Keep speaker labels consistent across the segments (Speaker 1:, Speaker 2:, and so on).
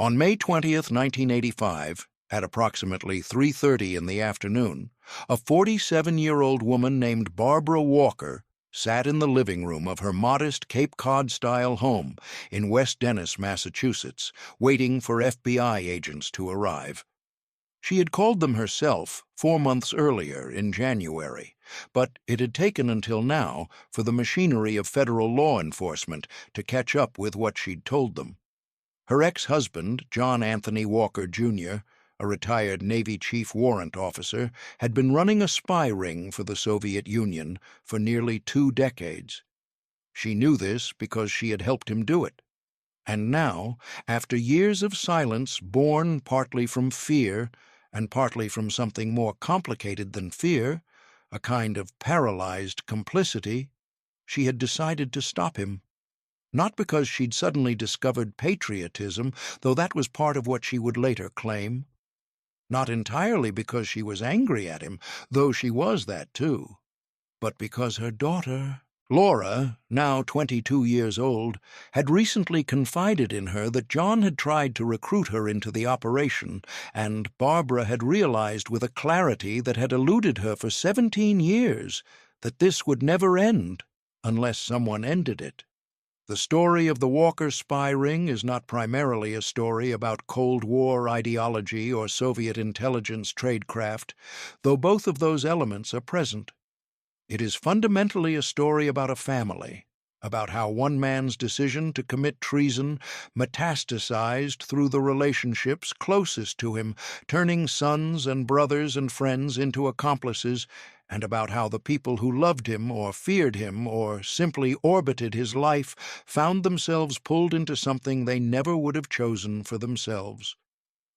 Speaker 1: On May 20th, 1985, at approximately 3:30 in the afternoon, a 47-year-old woman named Barbara Walker sat in the living room of her modest Cape Cod-style home in West Dennis, Massachusetts, waiting for FBI agents to arrive. She had called them herself 4 months earlier, in January, but it had taken until now for the machinery of federal law enforcement to catch up with what she'd told them. Her ex-husband, John Anthony Walker, Jr., a retired Navy chief warrant officer, had been running a spy ring for the Soviet Union for nearly 2 decades. She knew this because she had helped him do it. And now, after years of silence born partly from fear and partly from something more complicated than fear, a kind of paralyzed complicity, she had decided to stop him. Not because she'd suddenly discovered patriotism, though that was part of what she would later claim. Not entirely because she was angry at him, though she was that too. But because her daughter, Laura, now 22 years old, had recently confided in her that John had tried to recruit her into the operation, and Barbara had realized with a clarity that had eluded her for 17 years that this would never end unless someone ended it. The story of the Walker spy ring is not primarily a story about Cold War ideology or Soviet intelligence tradecraft, though both of those elements are present. It is fundamentally a story about a family, about how one man's decision to commit treason metastasized through the relationships closest to him, turning sons and brothers and friends into accomplices, and about how the people who loved him or feared him or simply orbited his life found themselves pulled into something they never would have chosen for themselves.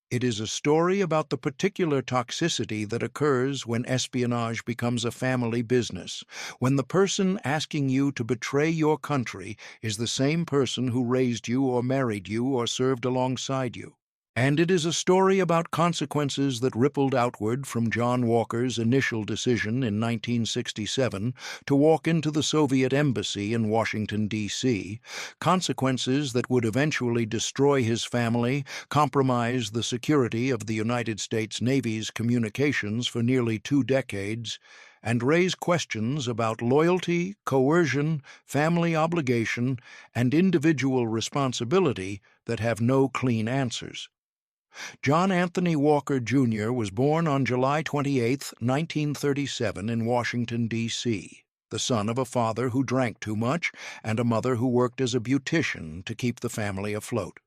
Speaker 1: It is a story about the particular toxicity that occurs when espionage becomes a family business, when the person asking you to betray your country is the same person who raised you or married you or served alongside you. And it is a story about consequences that rippled outward from John Walker's initial decision in 1967 to walk into the Soviet embassy in Washington, D.C., consequences that would eventually destroy his family, compromise the security of the United States Navy's communications for nearly 2 decades, and raise questions about loyalty, coercion, family obligation, and individual responsibility that have no clean answers. John Anthony Walker, Jr. was born on July 28, 1937, in Washington, D.C., the son of a father who drank too much and a mother who worked as a beautician to keep the family afloat.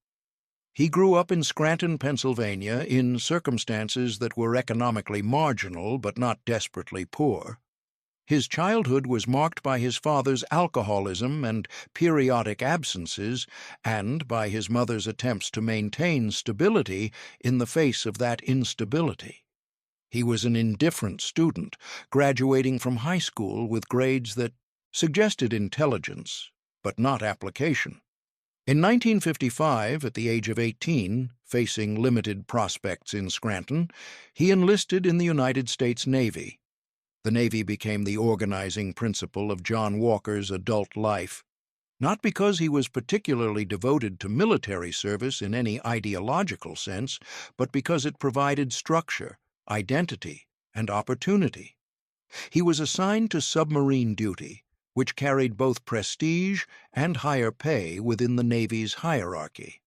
Speaker 1: He grew up in Scranton, Pennsylvania, in circumstances that were economically marginal but not desperately poor. His childhood was marked by his father's alcoholism and periodic absences, and by his mother's attempts to maintain stability in the face of that instability. He was an indifferent student, graduating from high school with grades that suggested intelligence, but not application. In 1955, at the age of 18, facing limited prospects in Scranton, he enlisted in the United States Navy. The Navy became the organizing principle of John Walker's adult life, not because he was particularly devoted to military service in any ideological sense, but because it provided structure, identity, and opportunity. He was assigned to submarine duty, which carried both prestige and higher pay within the Navy's hierarchy.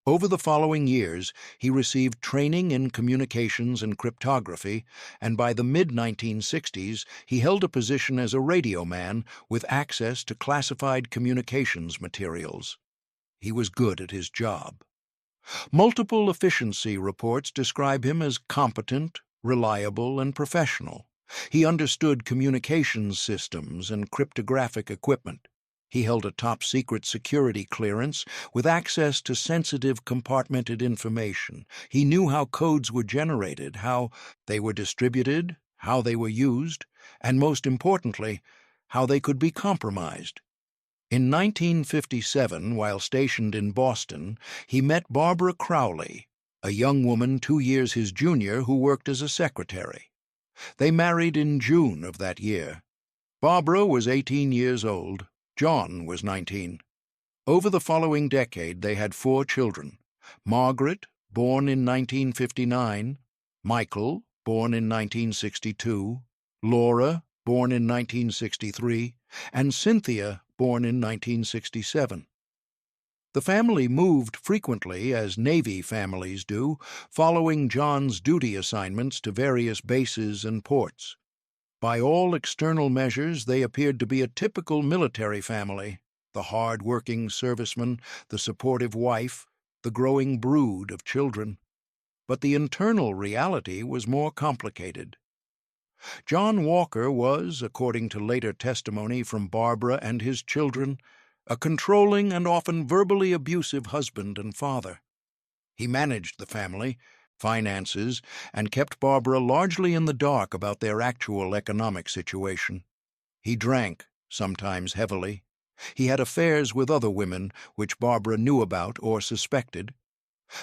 Speaker 1: Over the following years, he received training in communications and cryptography, and by the mid-1960s, he held a position as a radioman with access to classified communications materials. He was good at his job. Multiple efficiency reports describe him as competent, reliable, and professional. He understood communications systems and cryptographic equipment. He held a top-secret security clearance with access to sensitive compartmented information. He knew how codes were generated, how they were distributed, how they were used, and most importantly, how they could be compromised. In 1957, while stationed in Boston, he met Barbara Crowley, a young woman 2 years his junior who worked as a secretary. They married in June of that year. Barbara was 18 years old. John was 19. Over the following decade, they had 4 children, Margaret, born in 1959, Michael, born in 1962, Laura, born in 1963, and Cynthia, born in 1967. The family moved frequently, as Navy families do, following John's duty assignments to various bases and ports. By all external measures, they appeared to be a typical military family: the hard-working serviceman, the supportive wife, the growing brood of children. But the internal reality was more complicated. John Walker was, according to later testimony from Barbara and his children, a controlling and often verbally abusive husband and father. He managed the family, finances, and kept Barbara largely in the dark about their actual economic situation. He drank, sometimes heavily. He had affairs with other women, which Barbara knew about or suspected.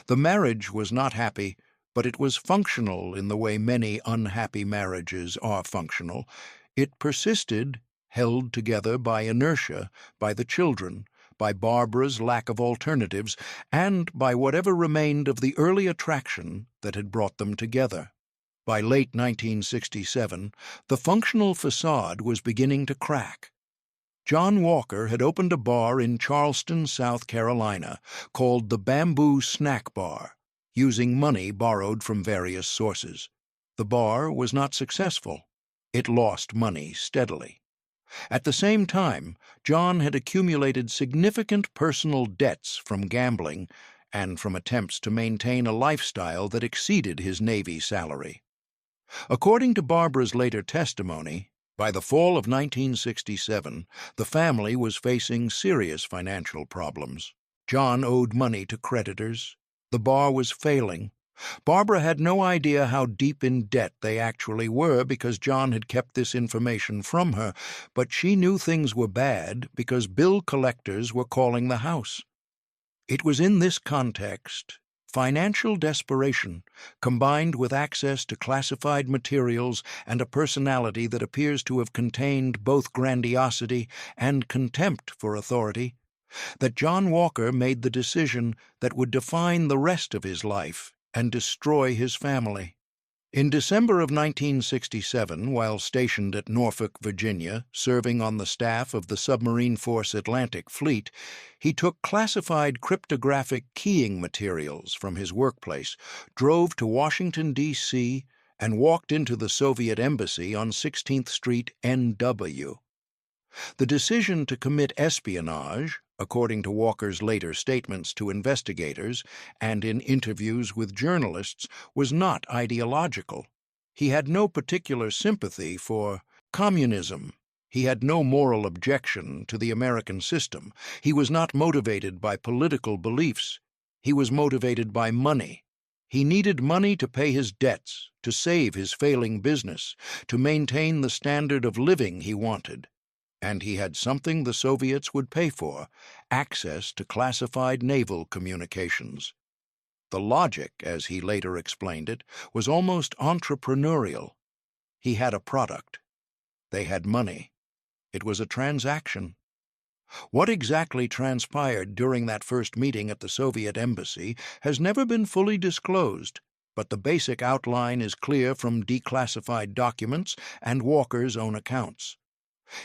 Speaker 1: The marriage was not happy, but it was functional in the way many unhappy marriages are functional. It persisted, held together by inertia, by the children, by Barbara's lack of alternatives, and by whatever remained of the early attraction that had brought them together. By late 1967, the functional facade was beginning to crack. John Walker had opened a bar in Charleston, South Carolina, called the Bamboo Snack Bar, using money borrowed from various sources. The bar was not successful. It lost money steadily. At the same time, John had accumulated significant personal debts from gambling and from attempts to maintain a lifestyle that exceeded his Navy salary. According to Barbara's later testimony, by the fall of 1967, the family was facing serious financial problems. John owed money to creditors. The bar was failing. Barbara had no idea how deep in debt they actually were because John had kept this information from her, but she knew things were bad because bill collectors were calling the house. It was in this context, financial desperation, combined with access to classified materials and a personality that appears to have contained both grandiosity and contempt for authority, that John Walker made the decision that would define the rest of his life and destroy his family. In December of 1967, while stationed at Norfolk, Virginia, serving on the staff of the Submarine Force Atlantic Fleet, he took classified cryptographic keying materials from his workplace, drove to Washington, D.C., and walked into the Soviet Embassy on 16th Street, NW. The decision to commit espionage, according to Walker's later statements to investigators and in interviews with journalists, was not ideological. He had no particular sympathy for communism. He had no moral objection to the American system. He was not motivated by political beliefs. He was motivated by money. He needed money to pay his debts, to save his failing business, to maintain the standard of living he wanted. And he had something the Soviets would pay for: access to classified naval communications. The logic, as he later explained it, was almost entrepreneurial. He had a product. They had money. It was a transaction. What exactly transpired during that first meeting at the Soviet embassy has never been fully disclosed, but the basic outline is clear from declassified documents and Walker's own accounts.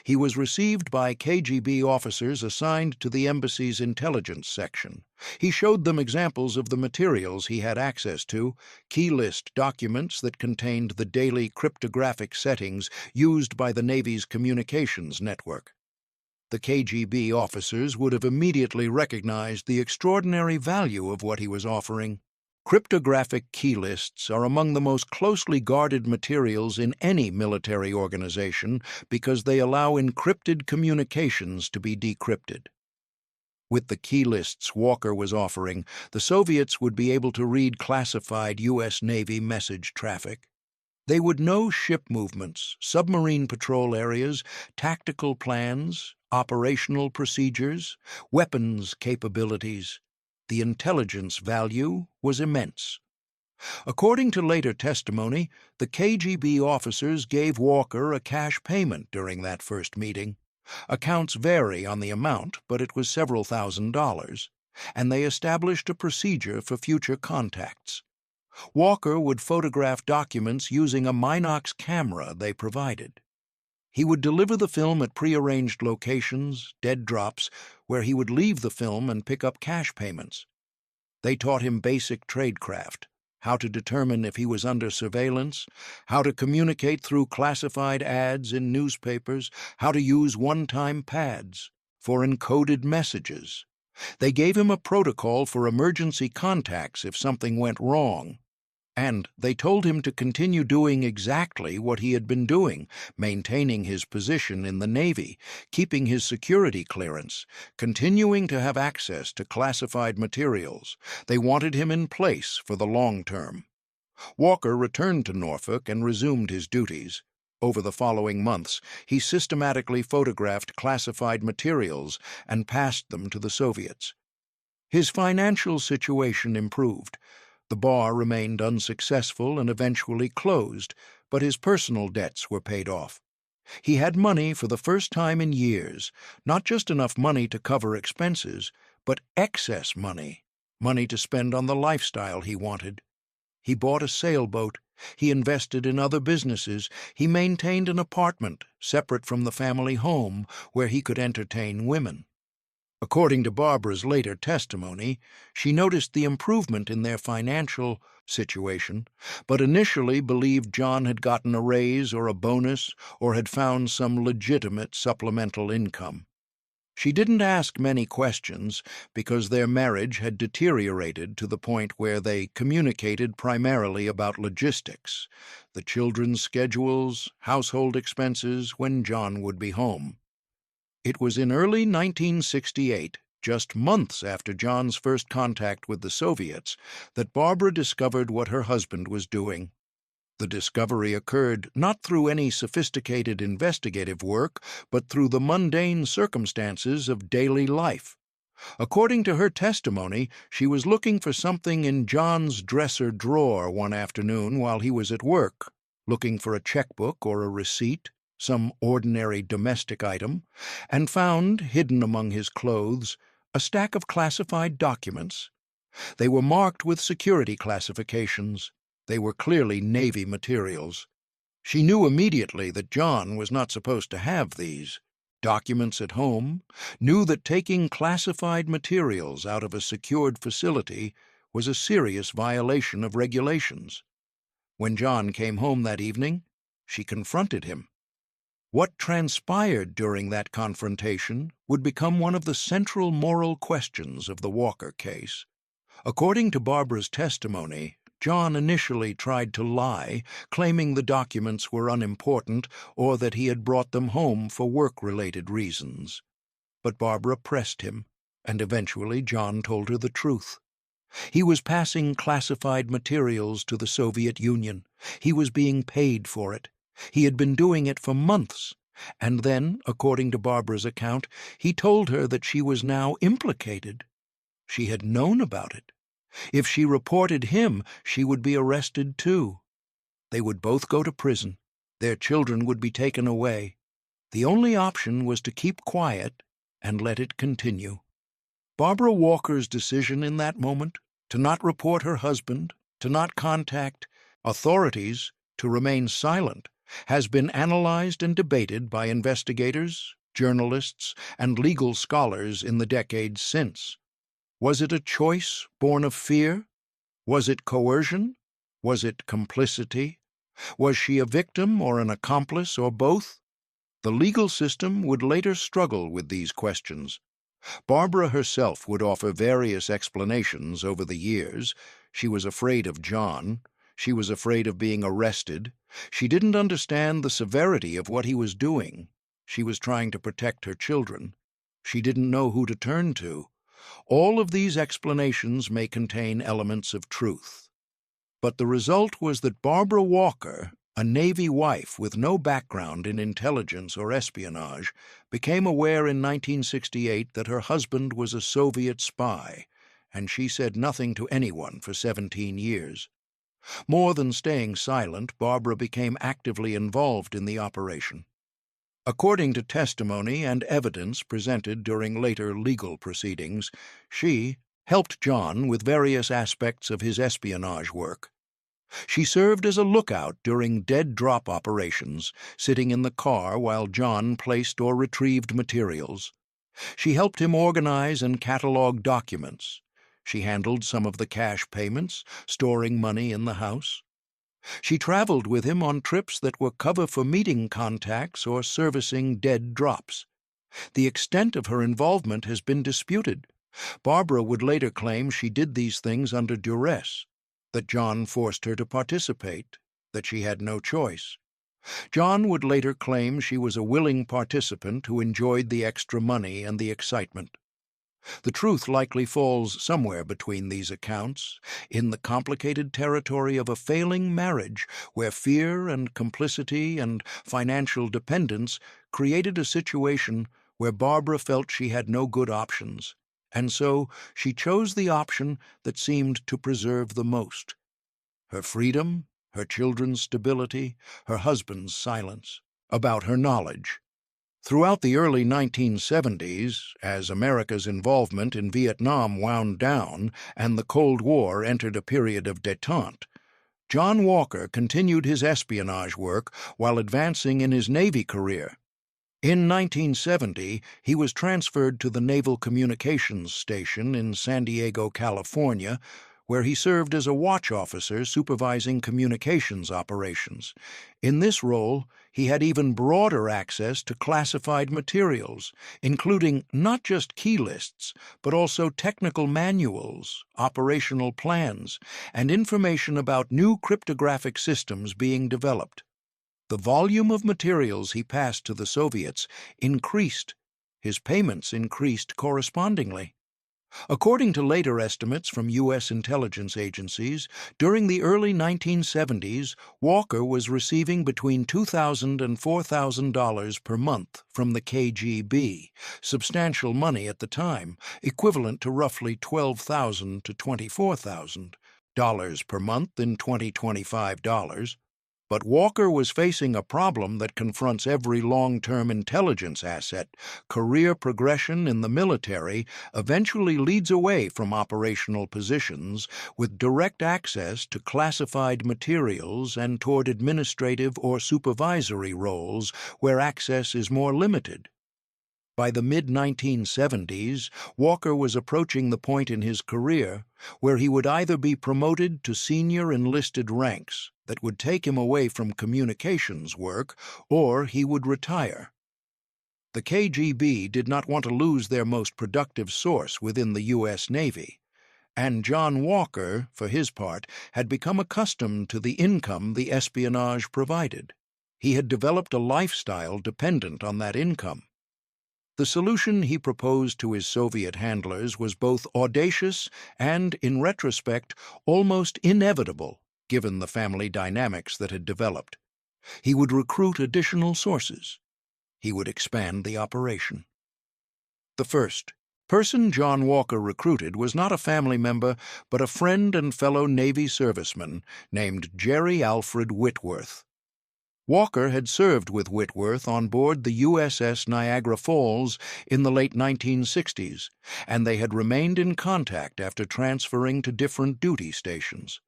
Speaker 1: He was received by KGB officers assigned to the embassy's intelligence section. He showed them examples of the materials he had access to, key list documents that contained the daily cryptographic settings used by the Navy's communications network. The KGB officers would have immediately recognized the extraordinary value of what he was offering. Cryptographic key lists are among the most closely guarded materials in any military organization because they allow encrypted communications to be decrypted. With the key lists Walker was offering, the Soviets would be able to read classified U.S. Navy message traffic. They would know ship movements, submarine patrol areas, tactical plans, operational procedures, weapons capabilities. The intelligence value was immense. According to later testimony, the KGB officers gave Walker a cash payment during that first meeting. Accounts vary on the amount, but it was several $1,000s. and they established a procedure for future contacts. Walker would photograph documents using a Minox camera they provided. He would deliver the film at prearranged locations, dead drops, where he would leave the film and pick up cash payments. They taught him basic tradecraft, how to determine if he was under surveillance, how to communicate through classified ads in newspapers, how to use one-time pads for encoded messages. They gave him a protocol for emergency contacts if something went wrong. And they told him to continue doing exactly what he had been doing, maintaining his position in the Navy, keeping his security clearance, continuing to have access to classified materials. They wanted him in place for the long term. Walker returned to Norfolk and resumed his duties. Over the following months, he systematically photographed classified materials and passed them to the Soviets. His financial situation improved. The bar remained unsuccessful and eventually closed, but his personal debts were paid off. He had money for the first time in years, not just enough money to cover expenses, but excess money, money to spend on the lifestyle he wanted. He bought a sailboat, he invested in other businesses, he maintained an apartment separate from the family home where he could entertain women. According to Barbara's later testimony, she noticed the improvement in their financial situation, but initially believed John had gotten a raise or a bonus or had found some legitimate supplemental income. She didn't ask many questions because their marriage had deteriorated to the point where they communicated primarily about logistics, the children's schedules, household expenses, when John would be home. It was in early 1968, just months after John's first contact with the Soviets, that Barbara discovered what her husband was doing. The discovery occurred not through any sophisticated investigative work, but through the mundane circumstances of daily life. According to her testimony, she was looking for something in John's dresser drawer one afternoon while he was at work, looking for a checkbook or a receipt, some ordinary domestic item, and found, hidden among his clothes, a stack of classified documents. They were marked with security classifications. They were clearly Navy materials. She knew immediately that John was not supposed to have these documents at home, knew that taking classified materials out of a secured facility was a serious violation of regulations. When John came home that evening, she confronted him. What transpired during that confrontation would become one of the central moral questions of the Walker case. According to Barbara's testimony, John initially tried to lie, claiming the documents were unimportant or that he had brought them home for work-related reasons. But Barbara pressed him, and eventually John told her the truth. He was passing classified materials to the Soviet Union. He was being paid for it. He had been doing it for months, and then, according to Barbara's account, he told her that she was now implicated. She had known about it. If she reported him, she would be arrested too. They would both go to prison. Their children would be taken away. The only option was to keep quiet and let it continue. Barbara Walker's decision in that moment, to not report her husband, to not contact authorities, to remain silent, has been analyzed and debated by investigators, journalists, and legal scholars in the decades since. Was it a choice born of fear? Was it coercion? Was it complicity? Was she a victim or an accomplice or both? The legal system would later struggle with these questions. Barbara herself would offer various explanations over the years. She was afraid of John. She was afraid of being arrested. She didn't understand the severity of what he was doing. She was trying to protect her children. She didn't know who to turn to. All of these explanations may contain elements of truth. But the result was that Barbara Walker, a Navy wife with no background in intelligence or espionage, became aware in 1968 that her husband was a Soviet spy, and she said nothing to anyone for 17 years. More than staying silent, Barbara became actively involved in the operation. According to testimony and evidence presented during later legal proceedings, she, helped John with various aspects of his espionage work. She served as a lookout during dead-drop operations, sitting in the car while John placed or retrieved materials. She helped him organize and catalog documents. She handled some of the cash payments, storing money in the house. She traveled with him on trips that were cover for meeting contacts or servicing dead drops. The extent of her involvement has been disputed. Barbara would later claim she did these things under duress, that John forced her to participate, that she had no choice. John would later claim she was a willing participant who enjoyed the extra money and the excitement. The truth likely falls somewhere between these accounts, in the complicated territory of a failing marriage where fear and complicity and financial dependence created a situation where Barbara felt she had no good options, and so she chose the option that seemed to preserve the most: her freedom, her children's stability, her husband's silence about her knowledge. Throughout the early 1970s, as America's involvement in Vietnam wound down and the Cold War entered a period of détente, John Walker continued his espionage work while advancing in his Navy career. In 1970, he was transferred to the Naval Communications Station in San Diego, California, where he served as a watch officer supervising communications operations. In this role, he had even broader access to classified materials, including not just key lists, but also technical manuals, operational plans, and information about new cryptographic systems being developed. The volume of materials he passed to the Soviets increased. His payments increased correspondingly. According to later estimates from U.S. intelligence agencies, during the early 1970s, Walker was receiving between $2,000 and $4,000 per month from the KGB, substantial money at the time, equivalent to roughly $12,000 to $24,000 per month in 2025 dollars. But Walker was facing a problem that confronts every long-term intelligence asset. Career progression in the military eventually leads away from operational positions with direct access to classified materials and toward administrative or supervisory roles where access is more limited. By the mid-1970s, Walker was approaching the point in his career where he would either be promoted to senior enlisted ranks that would take him away from communications work, or he would retire. The KGB did not want to lose their most productive source within the U.S. Navy, and John Walker, for his part, had become accustomed to the income the espionage provided. He had developed a lifestyle dependent on that income. The solution he proposed to his Soviet handlers was both audacious and, in retrospect, almost inevitable, given the family dynamics that had developed. He would recruit additional sources. He would expand the operation. The first person John Walker recruited was not a family member, but a friend and fellow Navy serviceman named Jerry Alfred Whitworth. Walker had served with Whitworth on board the USS Niagara Falls in the late 1960s, and they had remained in contact after transferring to different duty stations.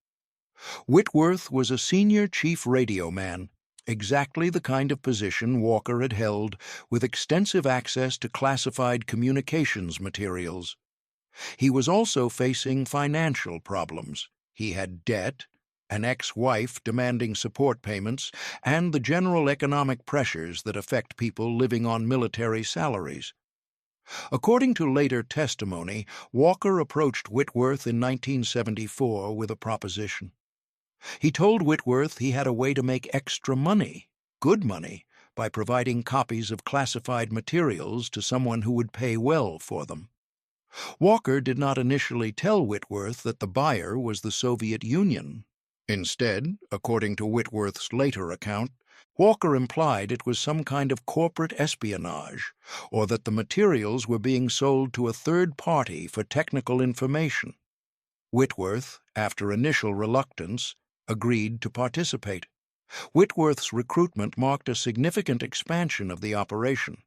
Speaker 1: Whitworth was a senior chief radio man, exactly the kind of position Walker had held, with extensive access to classified communications materials. He was also facing financial problems. He had debt, an ex-wife demanding support payments, and the general economic pressures that affect people living on military salaries. According to later testimony, Walker approached Whitworth in 1974 with a proposition. He told Whitworth he had a way to make extra money, good money, by providing copies of classified materials to someone who would pay well for them. Walker did not initially tell Whitworth that the buyer was the Soviet Union. Instead, according to Whitworth's later account, Walker implied it was some kind of corporate espionage, or that the materials were being sold to a third party for technical information. Whitworth, after initial reluctance, agreed to participate. Whitworth's recruitment marked a significant expansion of the operation.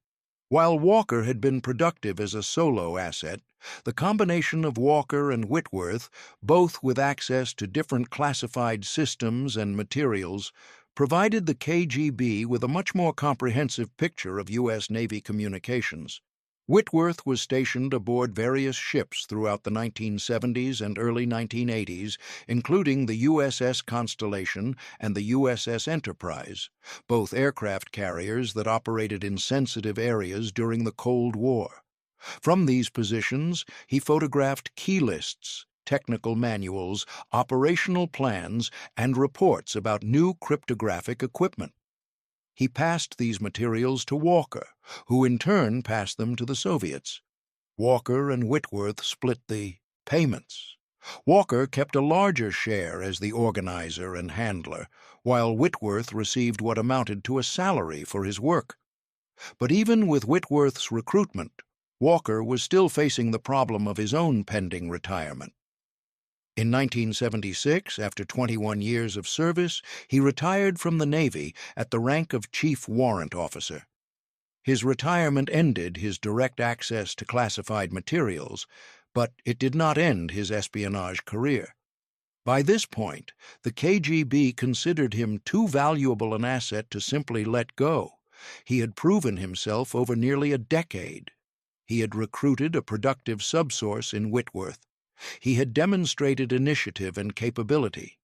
Speaker 1: While Walker had been productive as a solo asset, the combination of Walker and Whitworth, both with access to different classified systems and materials, provided the KGB with a much more comprehensive picture of U.S. Navy communications. Whitworth was stationed aboard various ships throughout the 1970s and early 1980s, including the USS Constellation and the USS Enterprise, both aircraft carriers that operated in sensitive areas during the Cold War. From these positions, he photographed key lists, technical manuals, operational plans, and reports about new cryptographic equipment. He passed these materials to Walker, who in turn passed them to the Soviets. Walker and Whitworth split the payments. Walker kept a larger share as the organizer and handler, while Whitworth received what amounted to a salary for his work. But even with Whitworth's recruitment, Walker was still facing the problem of his own pending retirement. In 1976, after 21 years of service, he retired from the Navy at the rank of Chief Warrant Officer. His retirement ended his direct access to classified materials, but it did not end his espionage career. By this point, the KGB considered him too valuable an asset to simply let go. He had proven himself over nearly a decade. He had recruited a productive subsource in Whitworth. He had demonstrated initiative and capability.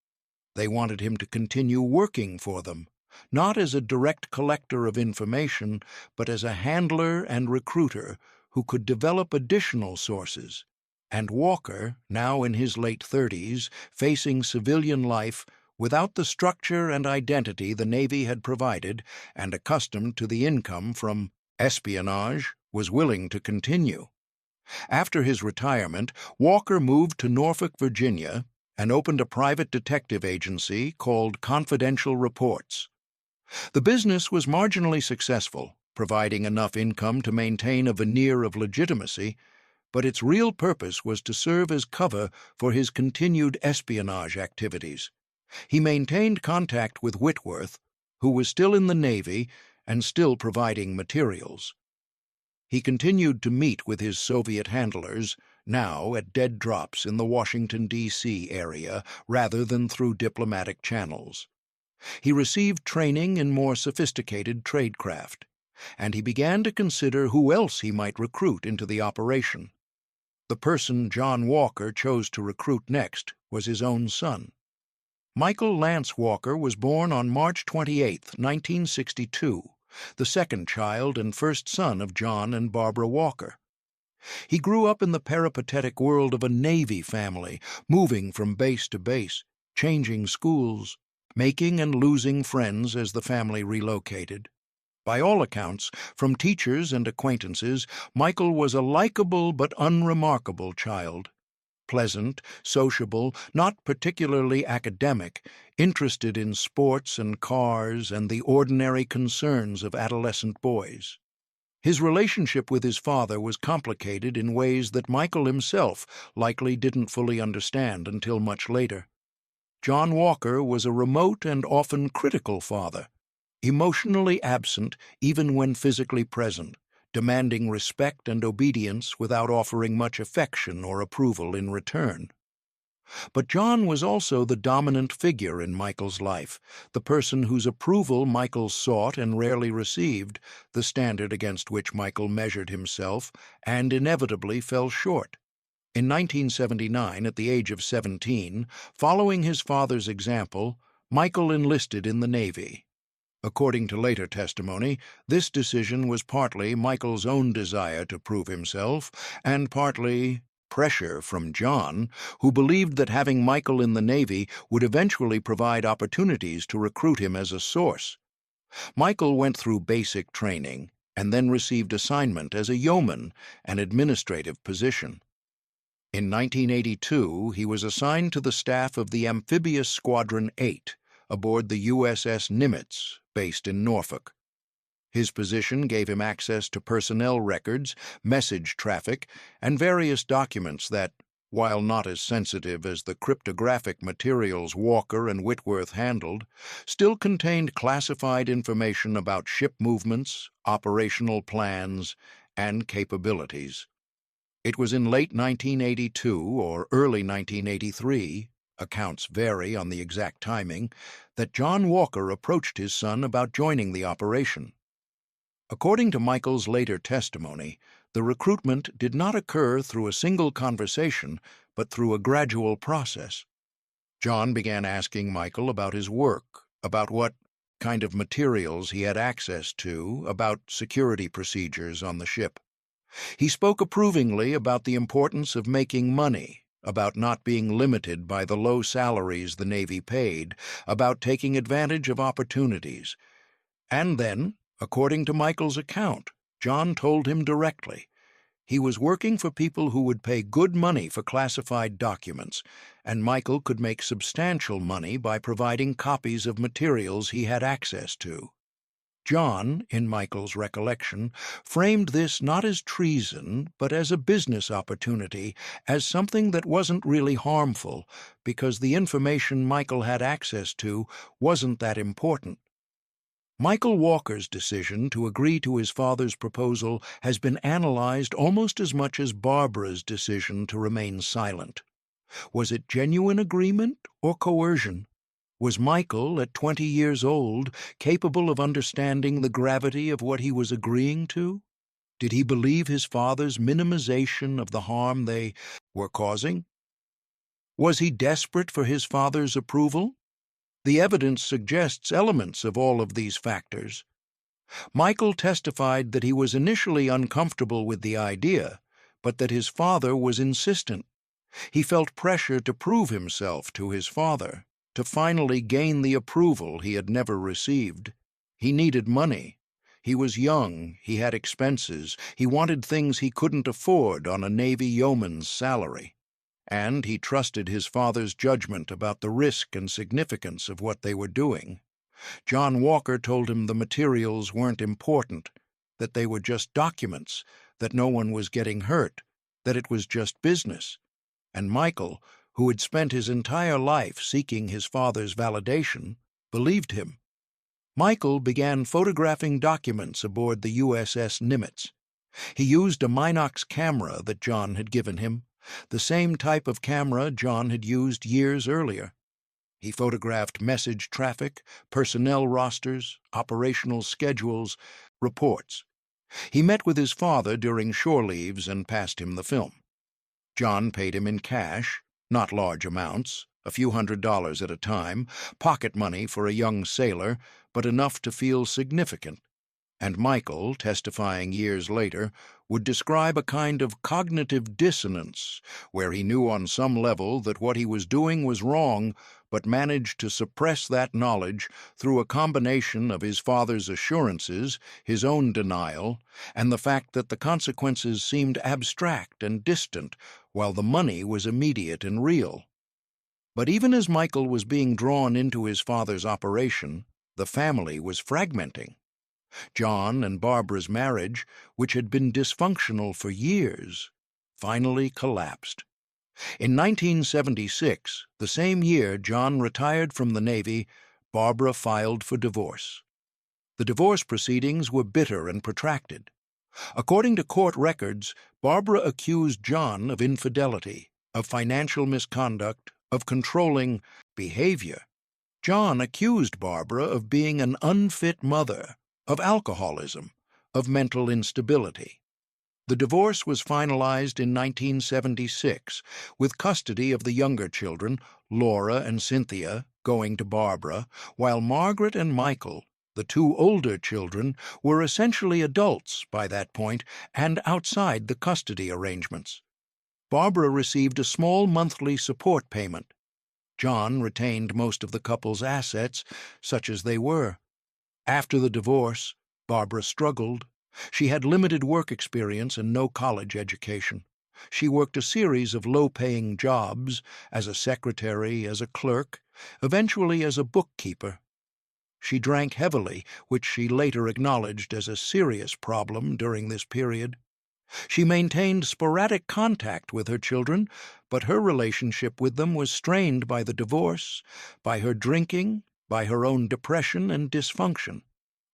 Speaker 1: They wanted him to continue working for them, not as a direct collector of information, but as a handler and recruiter who could develop additional sources. And Walker, now in his late 30s, facing civilian life without the structure and identity the Navy had provided and accustomed to the income from espionage, was willing to continue. After his retirement, Walker moved to Norfolk, Virginia, and opened a private detective agency called Confidential Reports. The business was marginally successful, providing enough income to maintain a veneer of legitimacy, but its real purpose was to serve as cover for his continued espionage activities. He maintained contact with Whitworth, who was still in the Navy and still providing materials. He continued to meet with his Soviet handlers, now at dead drops in the Washington, D.C. area, rather than through diplomatic channels. He received training in more sophisticated tradecraft, and he began to consider who else he might recruit into the operation. The person John Walker chose to recruit next was his own son. Michael Lance Walker was born on March 28, 1962. The second child and first son of John and Barbara Walker. He grew up in the peripatetic world of a Navy family, moving from base to base, changing schools, making and losing friends as the family relocated. By all accounts, from teachers and acquaintances, Michael was a likable but unremarkable child. Pleasant, sociable, not particularly academic, interested in sports and cars and the ordinary concerns of adolescent boys. His relationship with his father was complicated in ways that Michael himself likely didn't fully understand until much later. John Walker was a remote and often critical father, emotionally absent even when physically present, demanding respect and obedience without offering much affection or approval in return. But John was also the dominant figure in Michael's life, the person whose approval Michael sought and rarely received, the standard against which Michael measured himself, and inevitably fell short. In 1979, at the age of 17, following his father's example, Michael enlisted in the Navy. According to later testimony, this decision was partly Michael's own desire to prove himself, and partly pressure from John, who believed that having Michael in the Navy would eventually provide opportunities to recruit him as a source. Michael went through basic training and then received assignment as a yeoman, an administrative position. In 1982, he was assigned to the staff of the Amphibious Squadron 8 aboard the USS Nimitz, based in Norfolk. His position gave him access to personnel records, message traffic, and various documents that, while not as sensitive as the cryptographic materials Walker and Whitworth handled, still contained classified information about ship movements, operational plans, and capabilities. It was in late 1982 or early 1983, accounts vary on the exact timing, that John Walker approached his son about joining the operation. According to Michael's later testimony, the recruitment did not occur through a single conversation, but through a gradual process. John began asking Michael about his work, about what kind of materials he had access to, about security procedures on the ship. He spoke approvingly about the importance of making money, about not being limited by the low salaries the Navy paid, about taking advantage of opportunities. And then, according to Michael's account, John told him directly he was working for people who would pay good money for classified documents, and Michael could make substantial money by providing copies of materials he had access to. John, in Michael's recollection, framed this not as treason, but as a business opportunity, as something that wasn't really harmful, because the information Michael had access to wasn't that important. Michael Walker's decision to agree to his father's proposal has been analyzed almost as much as Barbara's decision to remain silent. Was it genuine agreement or coercion? Was Michael, at 20 years old, capable of understanding the gravity of what he was agreeing to? Did he believe his father's minimization of the harm they were causing? Was he desperate for his father's approval? The evidence suggests elements of all of these factors. Michael testified that he was initially uncomfortable with the idea, but that his father was insistent. He felt pressure to prove himself to his father, to finally gain the approval he had never received. He needed money. He was young, he had expenses, he wanted things he couldn't afford on a Navy yeoman's salary. And he trusted his father's judgment about the risk and significance of what they were doing. John Walker told him the materials weren't important, that they were just documents, that no one was getting hurt, that it was just business. And Michael, who had spent his entire life seeking his father's validation, believed him. Michael began photographing documents aboard the USS Nimitz. He used a Minox camera that John had given him, the same type of camera John had used years earlier. He photographed message traffic, personnel rosters, operational schedules, reports. He met with his father during shore leaves and passed him the film. John paid him in cash, not large amounts, a few $100s at a time, pocket money for a young sailor, but enough to feel significant. And Michael, testifying years later, would describe a kind of cognitive dissonance, where he knew on some level that what he was doing was wrong, but managed to suppress that knowledge through a combination of his father's assurances, his own denial, and the fact that the consequences seemed abstract and distant, while the money was immediate and real. But even as Michael was being drawn into his father's operation, the family was fragmenting. John and Barbara's marriage, which had been dysfunctional for years, finally collapsed. In 1976, the same year John retired from the Navy, Barbara filed for divorce. The divorce proceedings were bitter and protracted. According to court records, Barbara accused John of infidelity, of financial misconduct, of controlling behavior. John accused Barbara of being an unfit mother, of alcoholism, of mental instability. The divorce was finalized in 1976, with custody of the younger children, Laura and Cynthia, going to Barbara, while Margaret and Michael, the two older children, were essentially adults by that point and outside the custody arrangements. Barbara received a small monthly support payment. John retained most of the couple's assets, such as they were. After the divorce, Barbara struggled. She had limited work experience and no college education. She worked a series of low-paying jobs, as a secretary, as a clerk, eventually as a bookkeeper. She drank heavily, which she later acknowledged as a serious problem during this period. She maintained sporadic contact with her children, but her relationship with them was strained by the divorce, by her drinking, by her own depression and dysfunction.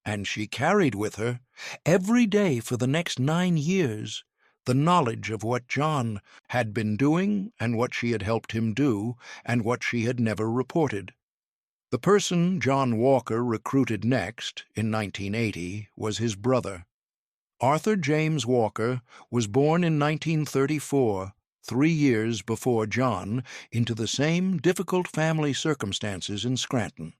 Speaker 1: And she carried with her, every day for the next 9 years, the knowledge of what John had been doing and what she had helped him do and what she had never reported. The person John Walker recruited next, in 1980, was his brother. Arthur James Walker was born in 1934, 3 years before John, into the same difficult family circumstances in Scranton.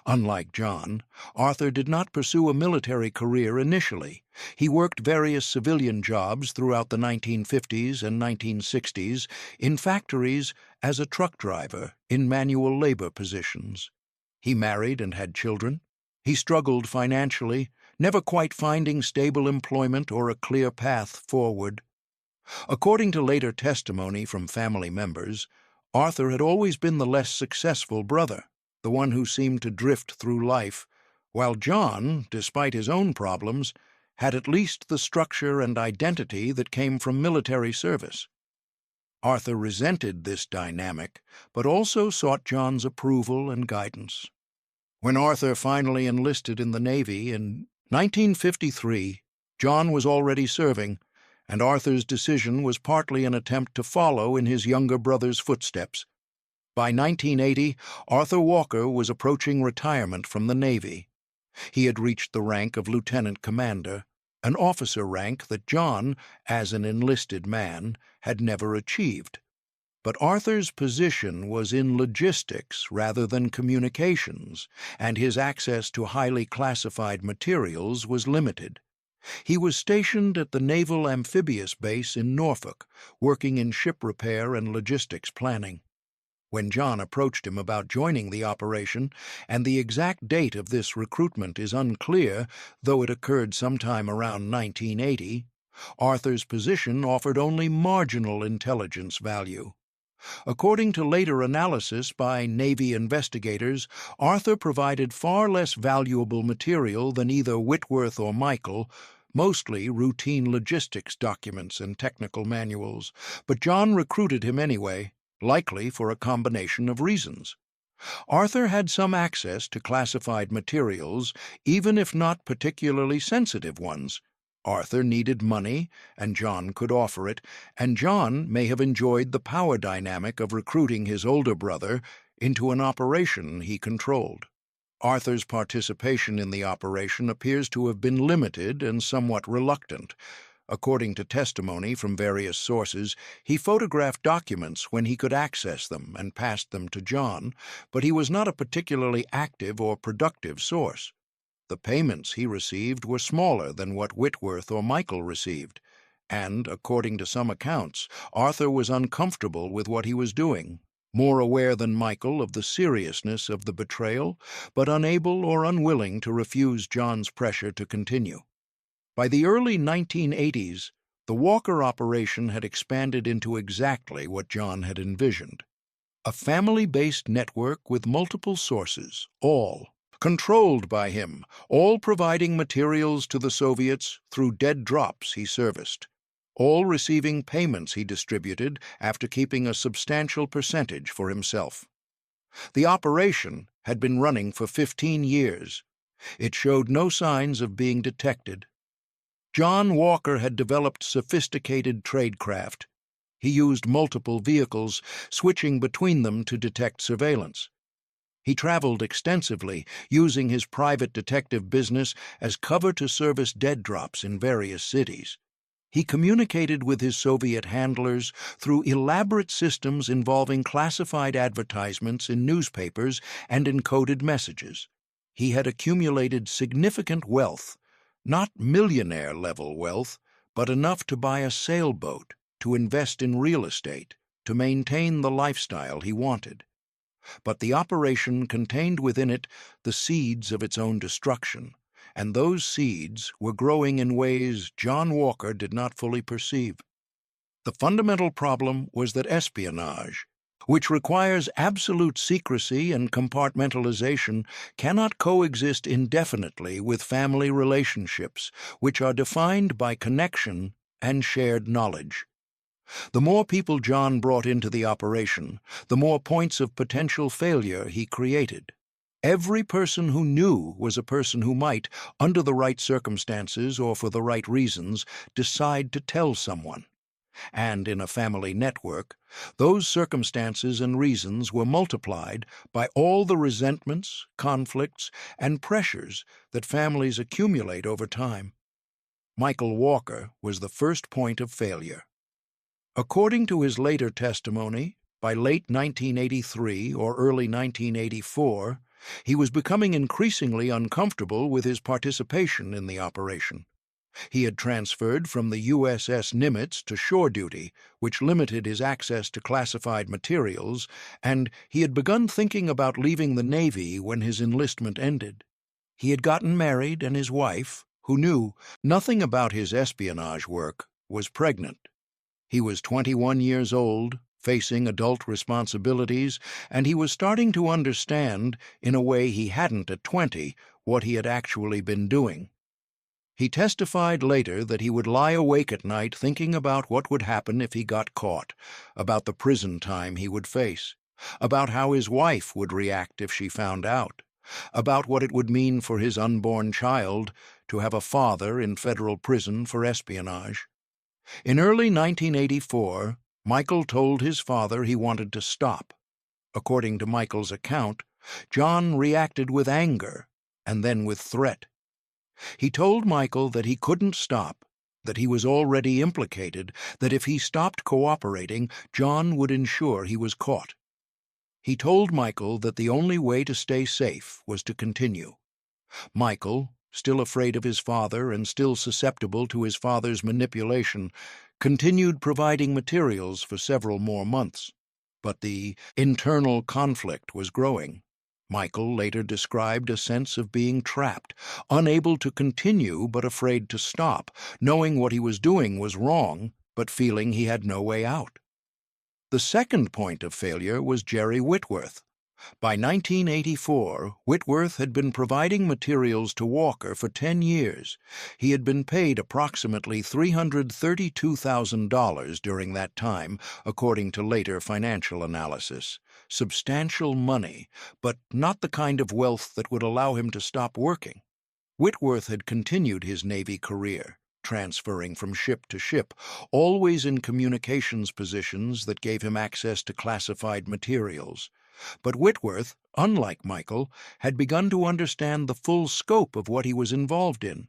Speaker 1: Unlike John, Arthur did not pursue a military career initially. He worked various civilian jobs throughout the 1950s and 1960s in factories as a truck driver in manual labor positions. He married and had children. He struggled financially, never quite finding stable employment or a clear path forward. According to later testimony from family members, Arthur had always been the less successful brother, the one who seemed to drift through life, while John, despite his own problems, had at least the structure and identity that came from military service. Arthur resented this dynamic, but also sought John's approval and guidance. When Arthur finally enlisted in the Navy in 1953, John was already serving, and Arthur's decision was partly an attempt to follow in his younger brother's footsteps. By 1980, Arthur Walker was approaching retirement from the Navy. He had reached the rank of lieutenant commander, an officer rank that John, as an enlisted man, had never achieved. But Arthur's position was in logistics rather than communications, and his access to highly classified materials was limited. He was stationed at the Naval Amphibious Base in Norfolk, working in ship repair and logistics planning. When John approached him about joining the operation, and the exact date of this recruitment is unclear, though it occurred sometime around 1980, Arthur's position offered only marginal intelligence value. According to later analysis by Navy investigators, Arthur provided far less valuable material than either Whitworth or Michael, mostly routine logistics documents and technical manuals, but John recruited him anyway, likely for a combination of reasons. Arthur had some access to classified materials, even if not particularly sensitive ones. Arthur needed money, and John could offer it, and John may have enjoyed the power dynamic of recruiting his older brother into an operation he controlled. Arthur's participation in the operation appears to have been limited and somewhat reluctant. According to testimony from various sources, he photographed documents when he could access them and passed them to John, but he was not a particularly active or productive source. The payments he received were smaller than what Whitworth or Michael received, and, according to some accounts, Arthur was uncomfortable with what he was doing, more aware than Michael of the seriousness of the betrayal, but unable or unwilling to refuse John's pressure to continue. By the early 1980s, the Walker operation had expanded into exactly what John had envisioned. A family-based network with multiple sources, all controlled by him, all providing materials to the Soviets through dead drops he serviced, all receiving payments he distributed after keeping a substantial percentage for himself. The operation had been running for 15 years. It showed no signs of being detected. John Walker had developed sophisticated tradecraft. He used multiple vehicles, switching between them to detect surveillance. He traveled extensively, using his private detective business as cover to service dead drops in various cities. He communicated with his Soviet handlers through elaborate systems involving classified advertisements in newspapers and encoded messages. He had accumulated significant wealth, not millionaire-level wealth, but enough to buy a sailboat, to invest in real estate, to maintain the lifestyle he wanted. But the operation contained within it the seeds of its own destruction, and those seeds were growing in ways John Walker did not fully perceive. The fundamental problem was that espionage, which requires absolute secrecy and compartmentalization, cannot coexist indefinitely with family relationships, which are defined by connection and shared knowledge. The more people John brought into the operation, the more points of potential failure he created. Every person who knew was a person who might, under the right circumstances or for the right reasons, decide to tell someone. And in a family network, those circumstances and reasons were multiplied by all the resentments, conflicts, and pressures that families accumulate over time. Michael Walker was the first point of failure. According to his later testimony, by late 1983 or early 1984, he was becoming increasingly uncomfortable with his participation in the operation. He had transferred from the USS Nimitz to shore duty, which limited his access to classified materials, and he had begun thinking about leaving the Navy when his enlistment ended. He had gotten married, and his wife, who knew nothing about his espionage work, was pregnant. He was 21 years old, facing adult responsibilities, and he was starting to understand, in a way he hadn't at 20, what he had actually been doing. He testified later that he would lie awake at night thinking about what would happen if he got caught, about the prison time he would face, about how his wife would react if she found out, about what it would mean for his unborn child to have a father in federal prison for espionage. In early 1984, Michael told his father he wanted to stop. According to Michael's account, John reacted with anger and then with threat. He told Michael that he couldn't stop, that he was already implicated, that if he stopped cooperating, John would ensure he was caught. He told Michael that the only way to stay safe was to continue. Michael, still afraid of his father and still susceptible to his father's manipulation, continued providing materials for several more months. But the internal conflict was growing. Michael later described a sense of being trapped, unable to continue but afraid to stop, knowing what he was doing was wrong, but feeling he had no way out. The second point of failure was Jerry Whitworth. By 1984, Whitworth had been providing materials to Walker for 10 years. He had been paid approximately $332,000 during that time, according to later financial analysis. Substantial money, but not the kind of wealth that would allow him to stop working. Whitworth had continued his Navy career, transferring from ship to ship, always in communications positions that gave him access to classified materials. But Whitworth, unlike Michael, had begun to understand the full scope of what he was involved in.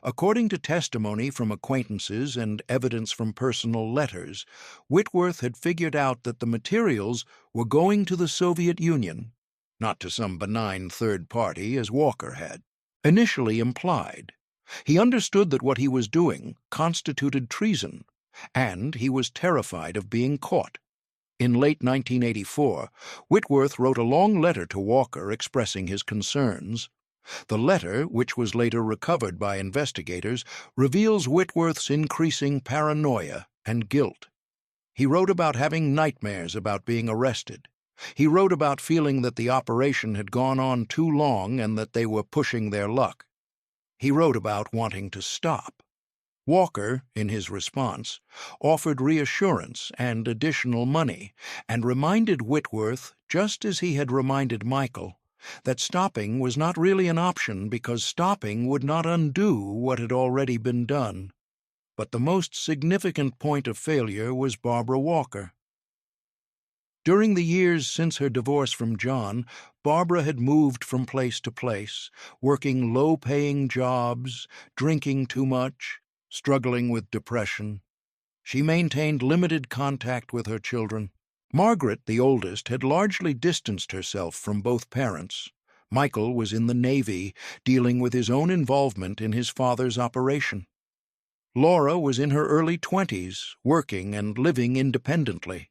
Speaker 1: According to testimony from acquaintances and evidence from personal letters, Whitworth had figured out that the materials were going to the Soviet Union, not to some benign third party as Walker had initially implied. He understood that what he was doing constituted treason, and he was terrified of being caught. In late 1984, Whitworth wrote a long letter to Walker expressing his concerns. The letter, which was later recovered by investigators, reveals Whitworth's increasing paranoia and guilt. He wrote about having nightmares about being arrested. He wrote about feeling that the operation had gone on too long and that they were pushing their luck. He wrote about wanting to stop. Walker, in his response, offered reassurance and additional money and reminded Whitworth, just as he had reminded Michael, that stopping was not really an option because stopping would not undo what had already been done. But the most significant point of failure was Barbara Walker. During the years since her divorce from John, Barbara had moved from place to place, working low-paying jobs, drinking too much, struggling with depression. She maintained limited contact with her children. Margaret, the oldest, had largely distanced herself from both parents. Michael was in the Navy, dealing with his own involvement in his father's operation. Laura was in her early 20s, working and living independently.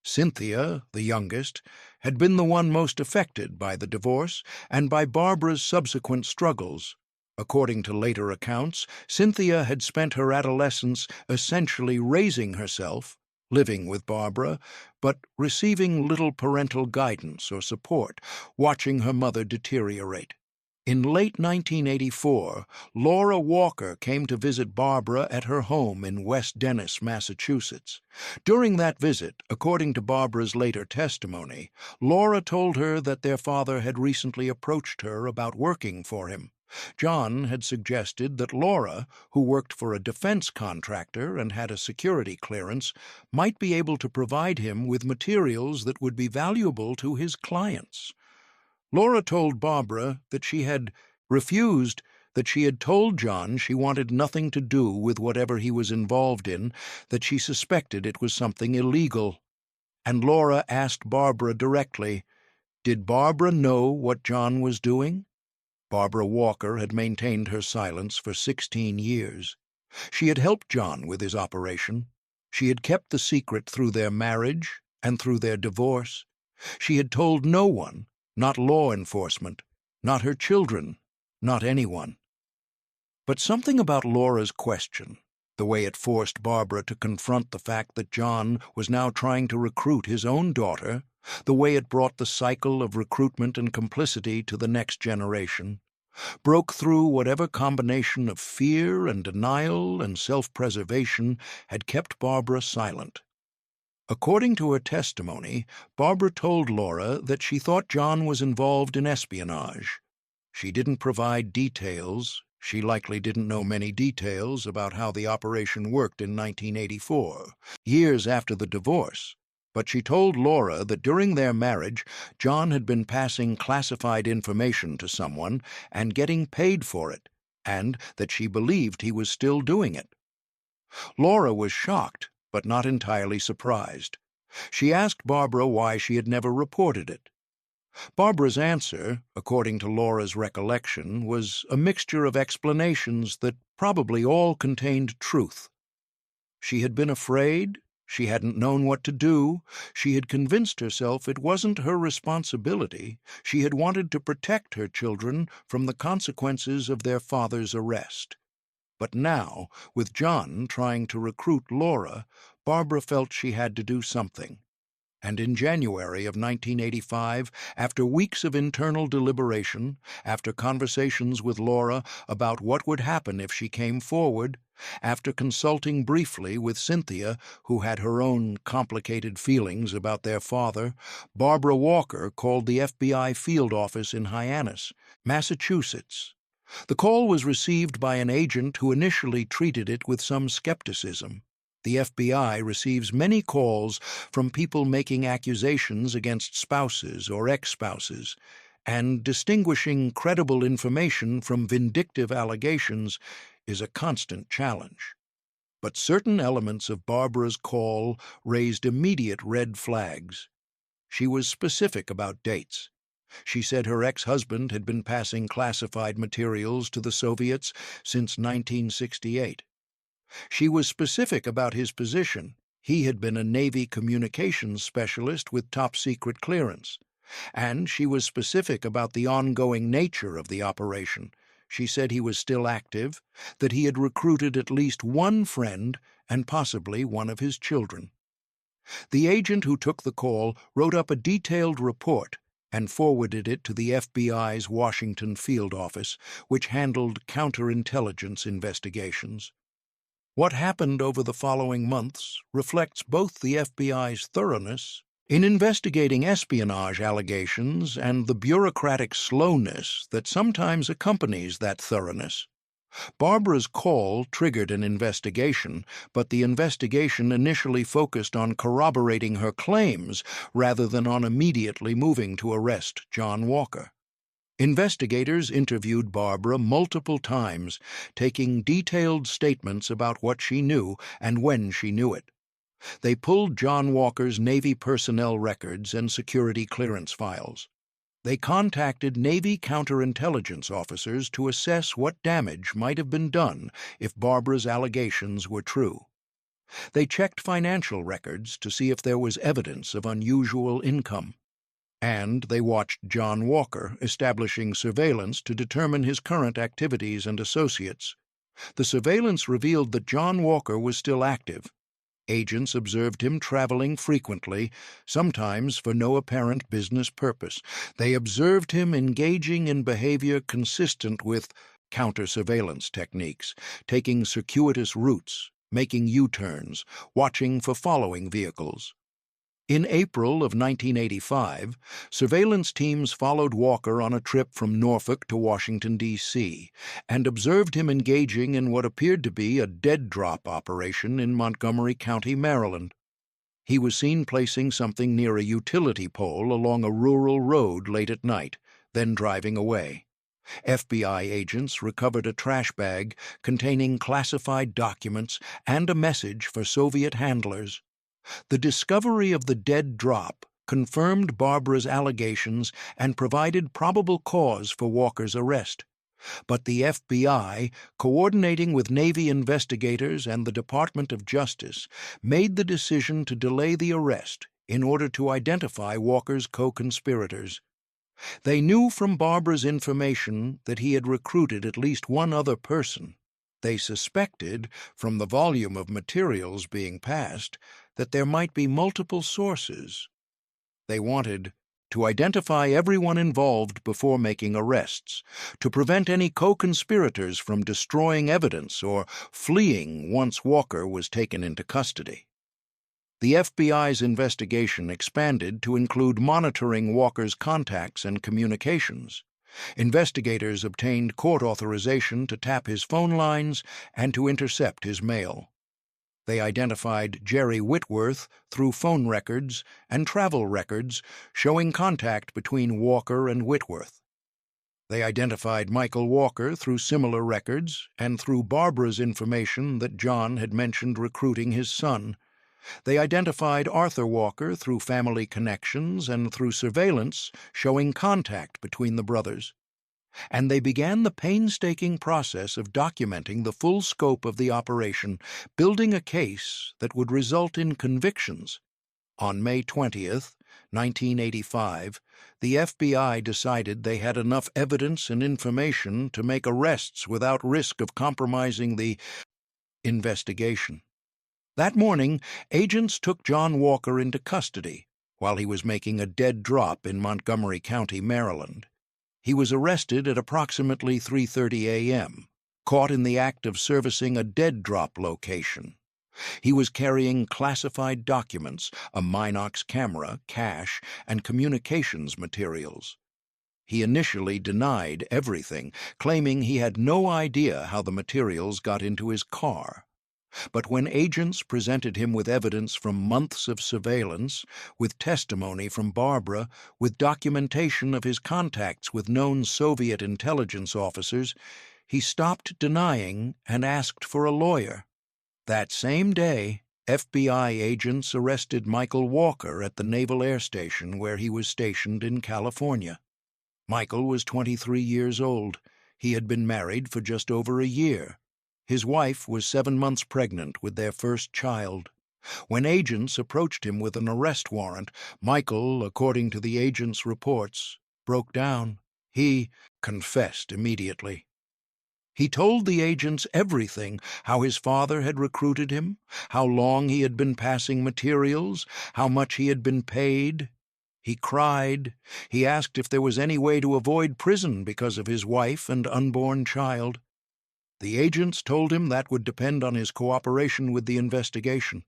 Speaker 1: Cynthia, the youngest, had been the one most affected by the divorce and by Barbara's subsequent struggles. According to later accounts, Cynthia had spent her adolescence essentially raising herself, living with Barbara, but receiving little parental guidance or support, watching her mother deteriorate. In late 1984, Laura Walker came to visit Barbara at her home in West Dennis, Massachusetts. During that visit, according to Barbara's later testimony, Laura told her that their father had recently approached her about working for him. John had suggested that Laura, who worked for a defense contractor and had a security clearance, might be able to provide him with materials that would be valuable to his clients. Laura told Barbara that she had refused, that she had told John she wanted nothing to do with whatever he was involved in, that she suspected it was something illegal. And Laura asked Barbara directly, did Barbara know what John was doing? Barbara Walker had maintained her silence for 16 years. She had helped John with his operation. She had kept the secret through their marriage and through their divorce. She had told no one, not law enforcement, not her children, not anyone. But something about Laura's question, the way it forced Barbara to confront the fact that John was now trying to recruit his own daughter, the way it brought the cycle of recruitment and complicity to the next generation, broke through whatever combination of fear and denial and self-preservation had kept Barbara silent. According to her testimony, Barbara told Laura that she thought John was involved in espionage. She didn't provide details. She likely didn't know many details about how the operation worked in 1984, years after the divorce. But she told Laura that during their marriage, John had been passing classified information to someone and getting paid for it, and that she believed he was still doing it. Laura was shocked, but not entirely surprised. She asked Barbara why she had never reported it. Barbara's answer, according to Laura's recollection, was a mixture of explanations that probably all contained truth. She had been afraid, she hadn't known what to do, she had convinced herself it wasn't her responsibility, she had wanted to protect her children from the consequences of their father's arrest. But now, with John trying to recruit Laura, Barbara felt she had to do something. And in January of 1985, after weeks of internal deliberation, after conversations with Laura about what would happen if she came forward, after consulting briefly with Cynthia, who had her own complicated feelings about their father, Barbara Walker called the FBI field office in Hyannis, Massachusetts. The call was received by an agent who initially treated it with some skepticism. The FBI receives many calls from people making accusations against spouses or ex-spouses, and distinguishing credible information from vindictive allegations is a constant challenge. But certain elements of Barbara's call raised immediate red flags. She was specific about dates. She said her ex-husband had been passing classified materials to the Soviets since 1968. She was specific about his position. He had been a Navy communications specialist with top-secret clearance. And she was specific about the ongoing nature of the operation. She said he was still active, that he had recruited at least one friend and possibly one of his children. The agent who took the call wrote up a detailed report and forwarded it to the FBI's Washington field office, which handled counterintelligence investigations. What happened over the following months reflects both the FBI's thoroughness in investigating espionage allegations and the bureaucratic slowness that sometimes accompanies that thoroughness. Barbara's call triggered an investigation, but the investigation initially focused on corroborating her claims rather than on immediately moving to arrest John Walker. Investigators interviewed Barbara multiple times, taking detailed statements about what she knew and when she knew it. They pulled John Walker's Navy personnel records and security clearance files. They contacted Navy counterintelligence officers to assess what damage might have been done if Barbara's allegations were true. They checked financial records to see if there was evidence of unusual income. And they watched John Walker establishing surveillance to determine his current activities and associates. The surveillance revealed that John Walker was still active. Agents observed him traveling frequently, sometimes for no apparent business purpose. They observed him engaging in behavior consistent with counter-surveillance techniques, taking circuitous routes, making U-turns, watching for following vehicles. In April of 1985, surveillance teams followed Walker on a trip from Norfolk to Washington, D.C., and observed him engaging in what appeared to be a dead-drop operation in Montgomery County, Maryland. He was seen placing something near a utility pole along a rural road late at night, then driving away. FBI agents recovered a trash bag containing classified documents and a message for Soviet handlers. The discovery of the dead drop confirmed Barbara's allegations and provided probable cause for Walker's arrest. But the FBI, coordinating with Navy investigators and the Department of Justice, made the decision to delay the arrest in order to identify Walker's co-conspirators. They knew from Barbara's information that he had recruited at least one other person. They suspected, from the volume of materials being passed, that there might be multiple sources. They wanted to identify everyone involved before making arrests, to prevent any co-conspirators from destroying evidence or fleeing once Walker was taken into custody. The FBI's investigation expanded to include monitoring Walker's contacts and communications. Investigators obtained court authorization to tap his phone lines and to intercept his mail. They identified Jerry Whitworth through phone records and travel records showing contact between Walker and Whitworth. They identified Michael Walker through similar records and through Barbara's information that John had mentioned recruiting his son. They identified Arthur Walker through family connections and through surveillance showing contact between the brothers. And they began the painstaking process of documenting the full scope of the operation, building a case that would result in convictions. On May 20th, 1985, the FBI decided they had enough evidence and information to make arrests without risk of compromising the investigation. That morning, agents took John Walker into custody while he was making a dead drop in Montgomery County, Maryland. He was arrested at approximately 3:30 a.m., caught in the act of servicing a dead drop location. He was carrying classified documents, a Minox camera, cash, and communications materials. He initially denied everything, claiming he had no idea how the materials got into his car. But when agents presented him with evidence from months of surveillance, with testimony from Barbara, with documentation of his contacts with known Soviet intelligence officers, he stopped denying and asked for a lawyer. That same day, FBI agents arrested Michael Walker at the Naval Air Station where he was stationed in California. Michael was 23 years old. He had been married for just over a year. His wife was 7 months pregnant with their first child. When agents approached him with an arrest warrant, Michael, according to the agents' reports, broke down. He confessed immediately. He told the agents everything, how his father had recruited him, how long he had been passing materials, how much he had been paid. He cried. He asked if there was any way to avoid prison because of his wife and unborn child. The agents told him that would depend on his cooperation with the investigation.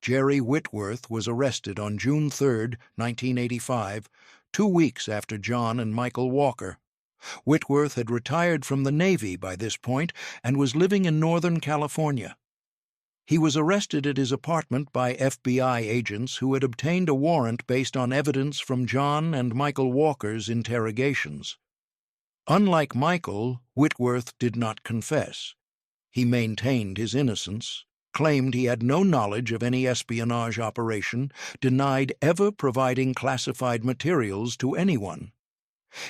Speaker 1: Jerry Whitworth was arrested on June 3, 1985, 2 weeks after John and Michael Walker. Whitworth had retired from the Navy by this point and was living in Northern California. He was arrested at his apartment by FBI agents who had obtained a warrant based on evidence from John and Michael Walker's interrogations. Unlike Michael, Whitworth did not confess. He maintained his innocence, claimed he had no knowledge of any espionage operation, denied ever providing classified materials to anyone.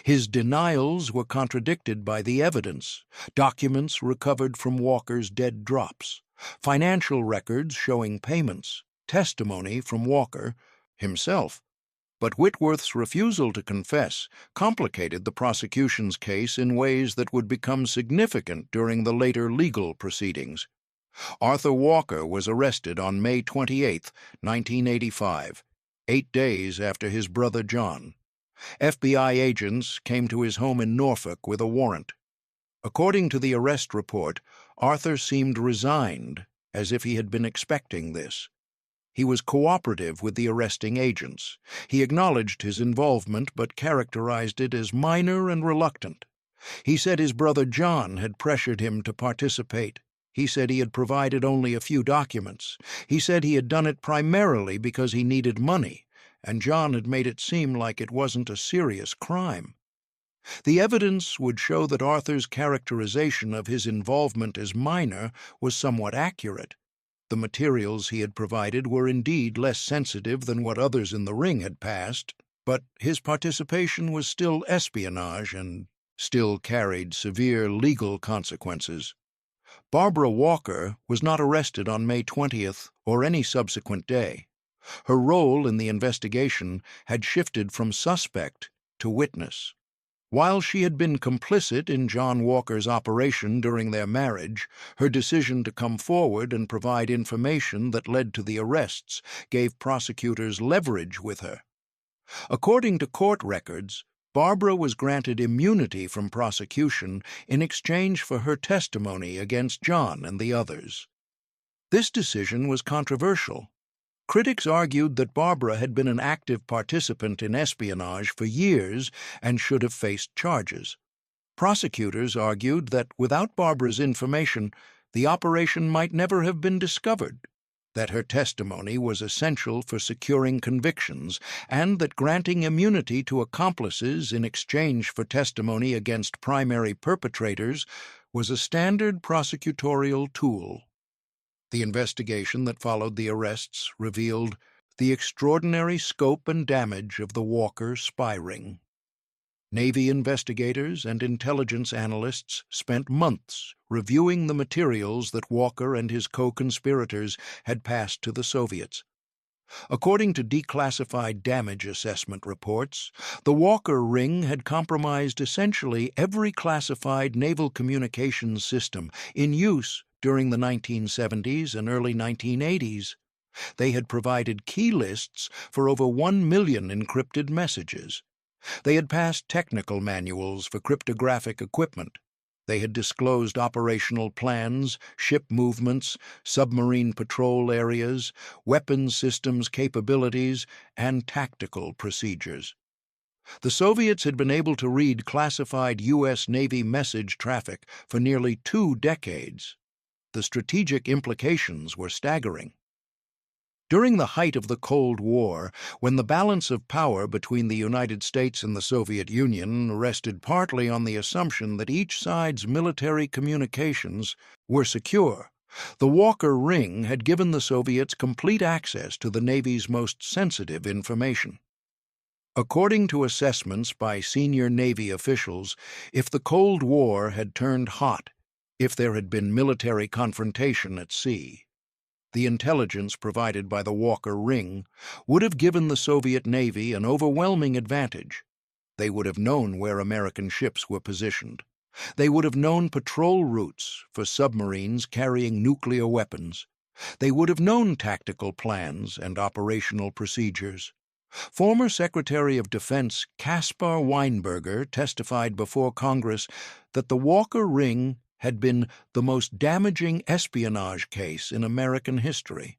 Speaker 1: His denials were contradicted by the evidence, documents recovered from Walker's dead drops, financial records showing payments, testimony from Walker himself. But Whitworth's refusal to confess complicated the prosecution's case in ways that would become significant during the later legal proceedings. Arthur Walker was arrested on May 28, 1985, 8 days after his brother John. FBI agents came to his home in Norfolk with a warrant. According to the arrest report, Arthur seemed resigned, as if he had been expecting this. He was cooperative with the arresting agents. He acknowledged his involvement but characterized it as minor and reluctant. He said his brother John had pressured him to participate. He said he had provided only a few documents. He said he had done it primarily because he needed money, and John had made it seem like it wasn't a serious crime. The evidence would show that Arthur's characterization of his involvement as minor was somewhat accurate. The materials he had provided were indeed less sensitive than what others in the ring had passed, but his participation was still espionage and still carried severe legal consequences. Barbara Walker was not arrested on May 20th or any subsequent day. Her role in the investigation had shifted from suspect to witness. While she had been complicit in John Walker's operation during their marriage, her decision to come forward and provide information that led to the arrests gave prosecutors leverage with her. According to court records, Barbara was granted immunity from prosecution in exchange for her testimony against John and the others. This decision was controversial. Critics argued that Barbara had been an active participant in espionage for years and should have faced charges. Prosecutors argued that without Barbara's information, the operation might never have been discovered, that her testimony was essential for securing convictions, and that granting immunity to accomplices in exchange for testimony against primary perpetrators was a standard prosecutorial tool. The investigation that followed the arrests revealed the extraordinary scope and damage of the Walker spy ring. Navy investigators and intelligence analysts spent months reviewing the materials that Walker and his co-conspirators had passed to the Soviets. According to declassified damage assessment reports, the Walker ring had compromised essentially every classified naval communications system in use during the 1970s and early 1980s. They had provided key lists for over 1 million encrypted messages. They had passed technical manuals for cryptographic equipment. They had disclosed operational plans, ship movements, submarine patrol areas, weapons systems capabilities, and tactical procedures. The Soviets had been able to read classified U.S. Navy message traffic for nearly 2 decades. The strategic implications were staggering. During the height of the Cold War, when the balance of power between the United States and the Soviet Union rested partly on the assumption that each side's military communications were secure, the Walker Ring had given the Soviets complete access to the Navy's most sensitive information. According to assessments by senior Navy officials, if the Cold War had turned hot, if there had been military confrontation at sea, the intelligence provided by the Walker Ring would have given the Soviet Navy an overwhelming advantage. They would have known where American ships were positioned. They would have known patrol routes for submarines carrying nuclear weapons. They would have known tactical plans and operational procedures. Former Secretary of Defense Caspar Weinberger testified before Congress that the Walker Ring had been the most damaging espionage case in American history.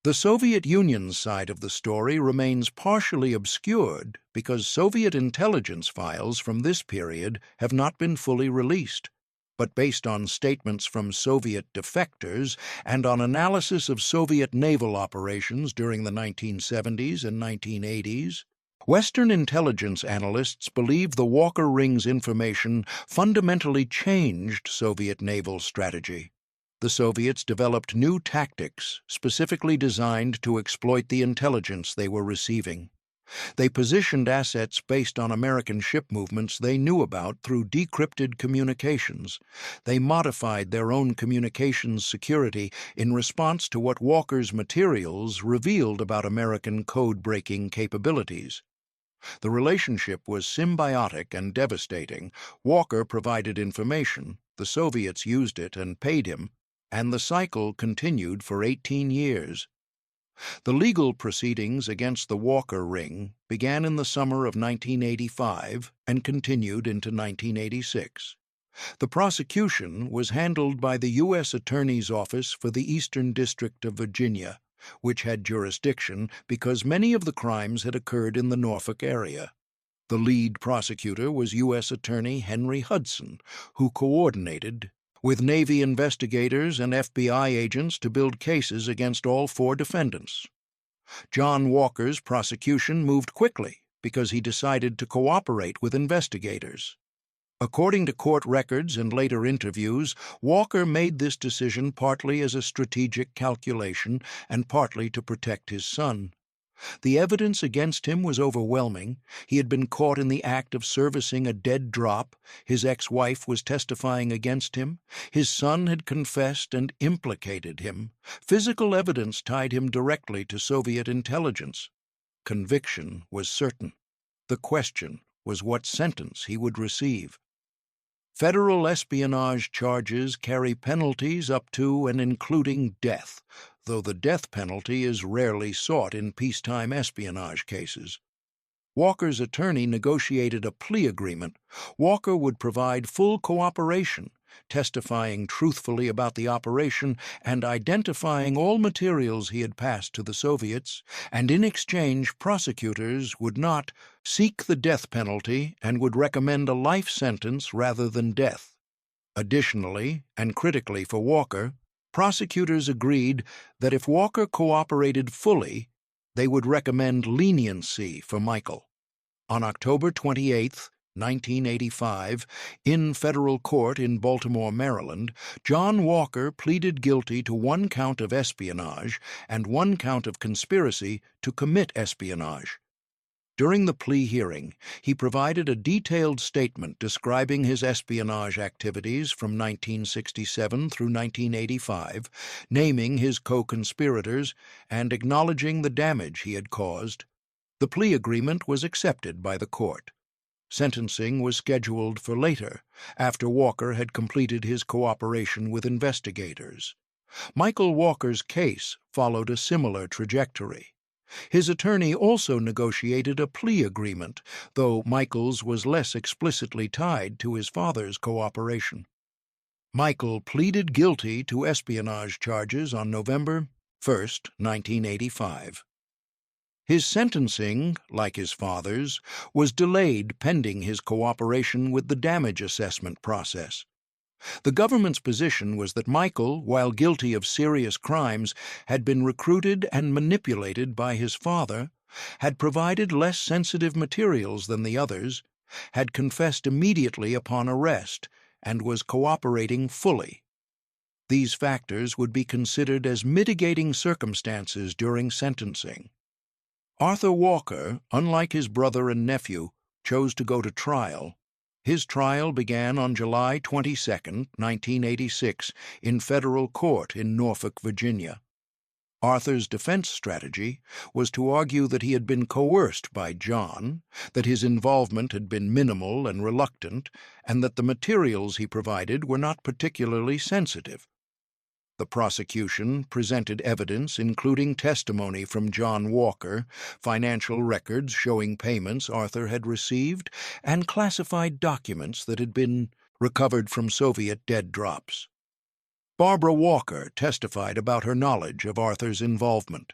Speaker 1: The Soviet Union's side of the story remains partially obscured because Soviet intelligence files from this period have not been fully released, but based on statements from Soviet defectors and on analysis of Soviet naval operations during the 1970s and 1980s, Western intelligence analysts believe the Walker Ring's information fundamentally changed Soviet naval strategy. The Soviets developed new tactics specifically designed to exploit the intelligence they were receiving. They positioned assets based on American ship movements they knew about through decrypted communications. They modified their own communications security in response to what Walker's materials revealed about American code-breaking capabilities. The relationship was symbiotic and devastating. Walker provided information, the Soviets used it and paid him. and the cycle continued for 18 years. The legal proceedings against the Walker ring began in the summer of 1985 and continued into 1986. The prosecution was handled by the U.S. Attorney's Office for the Eastern District of Virginia, which had jurisdiction because many of the crimes had occurred in the Norfolk area. The lead prosecutor was U.S. Attorney Henry Hudson, who coordinated with Navy investigators and FBI agents to build cases against all 4 defendants. John Walker's prosecution moved quickly because he decided to cooperate with investigators. According to court records and later interviews, Walker made this decision partly as a strategic calculation and partly to protect his son. The evidence against him was overwhelming. He had been caught in the act of servicing a dead drop. His ex-wife was testifying against him. His son had confessed and implicated him. Physical evidence tied him directly to Soviet intelligence. Conviction was certain. The question was what sentence he would receive. Federal espionage charges carry penalties up to and including death, though the death penalty is rarely sought in peacetime espionage cases. Walker's attorney negotiated a plea agreement. Walker would provide full cooperation, testifying truthfully about the operation and identifying all materials he had passed to the Soviets, and in exchange prosecutors would not seek the death penalty and would recommend a life sentence rather than death. Additionally, and critically for Walker, prosecutors agreed that if Walker cooperated fully, they would recommend leniency for Michael. On October 28, 1985, in federal court in Baltimore, Maryland, John Walker pleaded guilty to 1 count of espionage and 1 count of conspiracy to commit espionage. During the plea hearing, he provided a detailed statement describing his espionage activities from 1967 through 1985, naming his co-conspirators and acknowledging the damage he had caused. The plea agreement was accepted by the court. Sentencing was scheduled for later, after Walker had completed his cooperation with investigators. Michael Walker's case followed a similar trajectory. His attorney also negotiated a plea agreement, though Michael's was less explicitly tied to his father's cooperation. Michael pleaded guilty to espionage charges on November 1, 1985. His sentencing, like his father's, was delayed pending his cooperation with the damage assessment process. The government's position was that Michael, while guilty of serious crimes, had been recruited and manipulated by his father, had provided less sensitive materials than the others, had confessed immediately upon arrest, and was cooperating fully. These factors would be considered as mitigating circumstances during sentencing. Arthur Walker, unlike his brother and nephew, chose to go to trial. His trial began on July 22, 1986, in federal court in Norfolk, Virginia. Arthur's defense strategy was to argue that he had been coerced by John, that his involvement had been minimal and reluctant, and that the materials he provided were not particularly sensitive. The prosecution presented evidence including testimony from John Walker, financial records showing payments Arthur had received, and classified documents that had been recovered from Soviet dead drops. Barbara Walker testified about her knowledge of Arthur's involvement.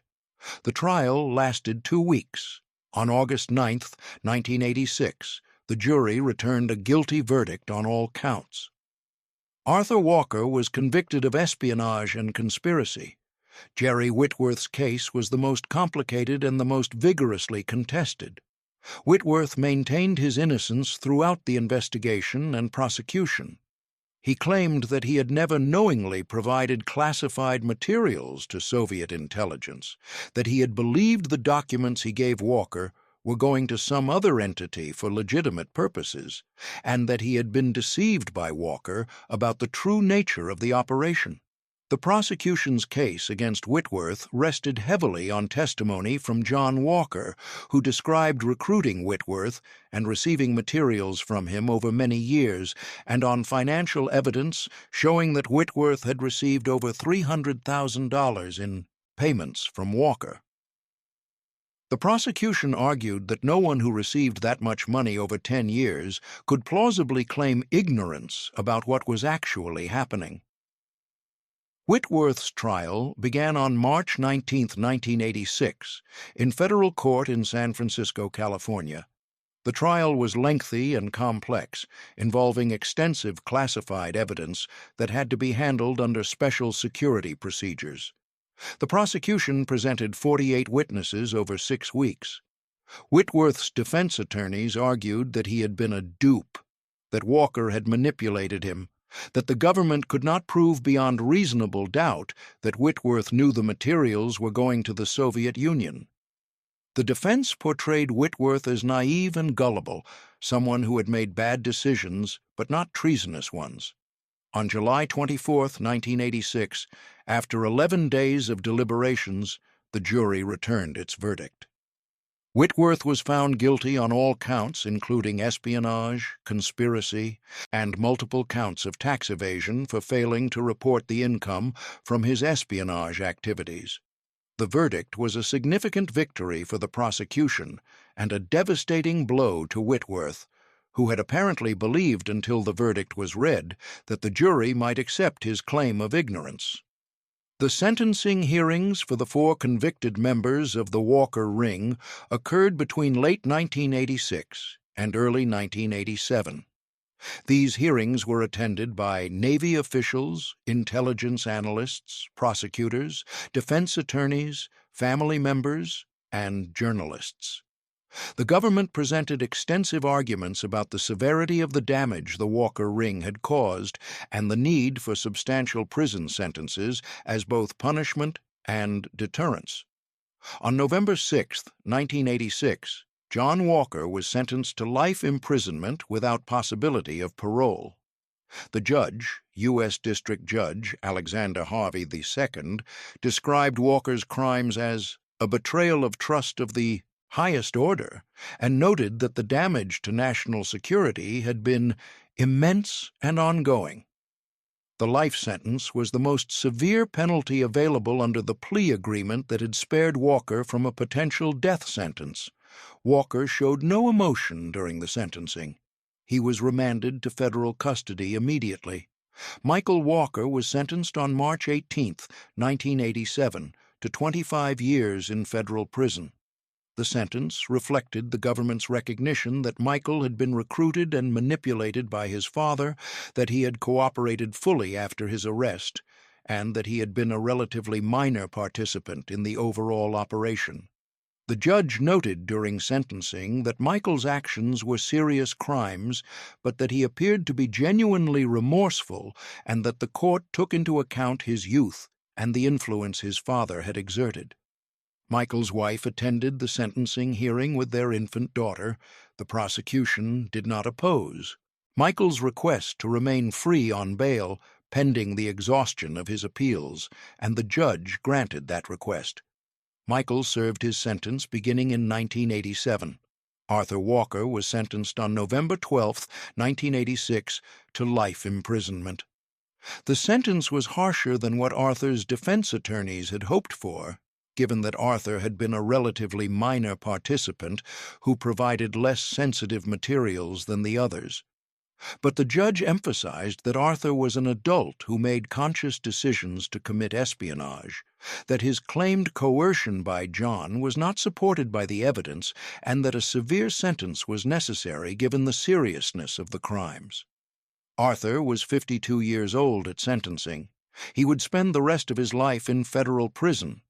Speaker 1: The trial lasted 2 weeks. On August 9, 1986, the jury returned a guilty verdict on all counts. Arthur Walker was convicted of espionage and conspiracy. Jerry Whitworth's case was the most complicated and the most vigorously contested. Whitworth maintained his innocence throughout the investigation and prosecution. He claimed that he had never knowingly provided classified materials to Soviet intelligence, that he had believed the documents he gave Walker were going to some other entity for legitimate purposes, and that he had been deceived by Walker about the true nature of the operation. The prosecution's case against Whitworth rested heavily on testimony from John Walker, who described recruiting Whitworth and receiving materials from him over many years, and on financial evidence showing that Whitworth had received over $300,000 in payments from Walker. The prosecution argued that no one who received that much money over 10 years could plausibly claim ignorance about what was actually happening. Whitworth's trial began on March 19, 1986, in federal court in San Francisco, California. The trial was lengthy and complex, involving extensive classified evidence that had to be handled under special security procedures. The prosecution presented 48 witnesses over 6 weeks. Whitworth's defense attorneys argued that he had been a dupe, that Walker had manipulated him, that the government could not prove beyond reasonable doubt that Whitworth knew the materials were going to the Soviet Union. The defense portrayed Whitworth as naive and gullible, someone who had made bad decisions but not treasonous ones. On July 24, 1986, after 11 days of deliberations, the jury returned its verdict. Whitworth was found guilty on all counts, including espionage, conspiracy, and multiple counts of tax evasion for failing to report the income from his espionage activities. The verdict was a significant victory for the prosecution and a devastating blow to Whitworth, who had apparently believed until the verdict was read that the jury might accept his claim of ignorance. The sentencing hearings for the 4 convicted members of the Walker Ring occurred between late 1986 and early 1987. These hearings were attended by Navy officials, intelligence analysts, prosecutors, defense attorneys, family members, and journalists. The government presented extensive arguments about the severity of the damage the Walker Ring had caused and the need for substantial prison sentences as both punishment and deterrence. On November 6, 1986, John Walker was sentenced to life imprisonment without possibility of parole. The judge, U.S. District Judge Alexander Harvey II, described Walker's crimes as a betrayal of trust of the highest order, and noted that the damage to national security had been immense and ongoing. The life sentence was the most severe penalty available under the plea agreement that had spared Walker from a potential death sentence. Walker showed no emotion during the sentencing. He was remanded to federal custody immediately. Michael Walker was sentenced on March 18, 1987, to 25 years in federal prison. The sentence reflected the government's recognition that Michael had been recruited and manipulated by his father, that he had cooperated fully after his arrest, and that he had been a relatively minor participant in the overall operation. The judge noted during sentencing that Michael's actions were serious crimes, but that he appeared to be genuinely remorseful and that the court took into account his youth and the influence his father had exerted. Michael's wife attended the sentencing hearing with their infant daughter. The prosecution did not oppose Michael's request to remain free on bail pending the exhaustion of his appeals, and the judge granted that request. Michael served his sentence beginning in 1987. Arthur Walker was sentenced on November 12, 1986, to life imprisonment. The sentence was harsher than what Arthur's defense attorneys had hoped for, given that Arthur had been a relatively minor participant who provided less sensitive materials than the others. But the judge emphasized that Arthur was an adult who made conscious decisions to commit espionage, that his claimed coercion by John was not supported by the evidence, and that a severe sentence was necessary given the seriousness of the crimes. Arthur was 52 years old at sentencing. He would spend the rest of his life in federal prison.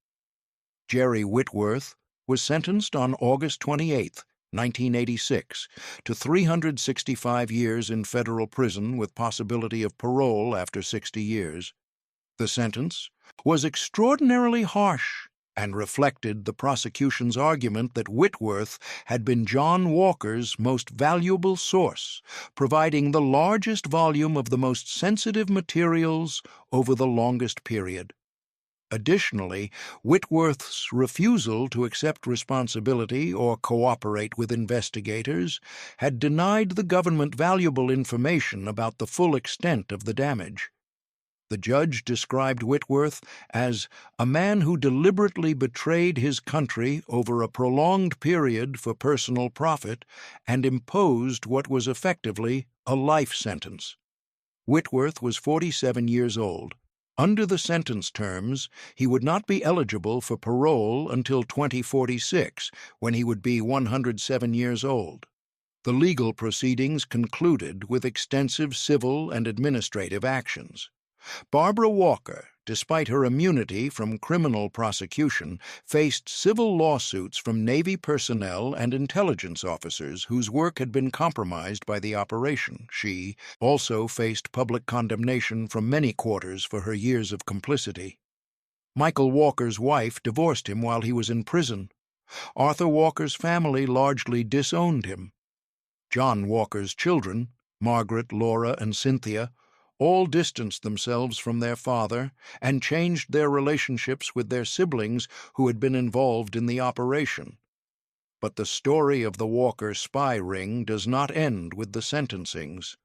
Speaker 1: Jerry Whitworth was sentenced on August 28, 1986, to 365 years in federal prison with possibility of parole after 60 years. The sentence was extraordinarily harsh and reflected the prosecution's argument that Whitworth had been John Walker's most valuable source, providing the largest volume of the most sensitive materials over the longest period. Additionally, Whitworth's refusal to accept responsibility or cooperate with investigators had denied the government valuable information about the full extent of the damage. The judge described Whitworth as a man who deliberately betrayed his country over a prolonged period for personal profit and imposed what was effectively a life sentence. Whitworth was 47 years old. Under the sentence terms, he would not be eligible for parole until 2046, when he would be 107 years old. The legal proceedings concluded with extensive civil and administrative actions. Barbara Walker, despite her immunity from criminal prosecution, faced civil lawsuits from Navy personnel and intelligence officers whose work had been compromised by the operation. She also faced public condemnation from many quarters for her years of complicity. Michael Walker's wife divorced him while he was in prison. Arthur Walker's family largely disowned him. John Walker's children, Margaret, Laura, and Cynthia, all distanced themselves from their father and changed their relationships with their siblings who had been involved in the operation. But the story of the Walker spy ring does not end with the sentencings.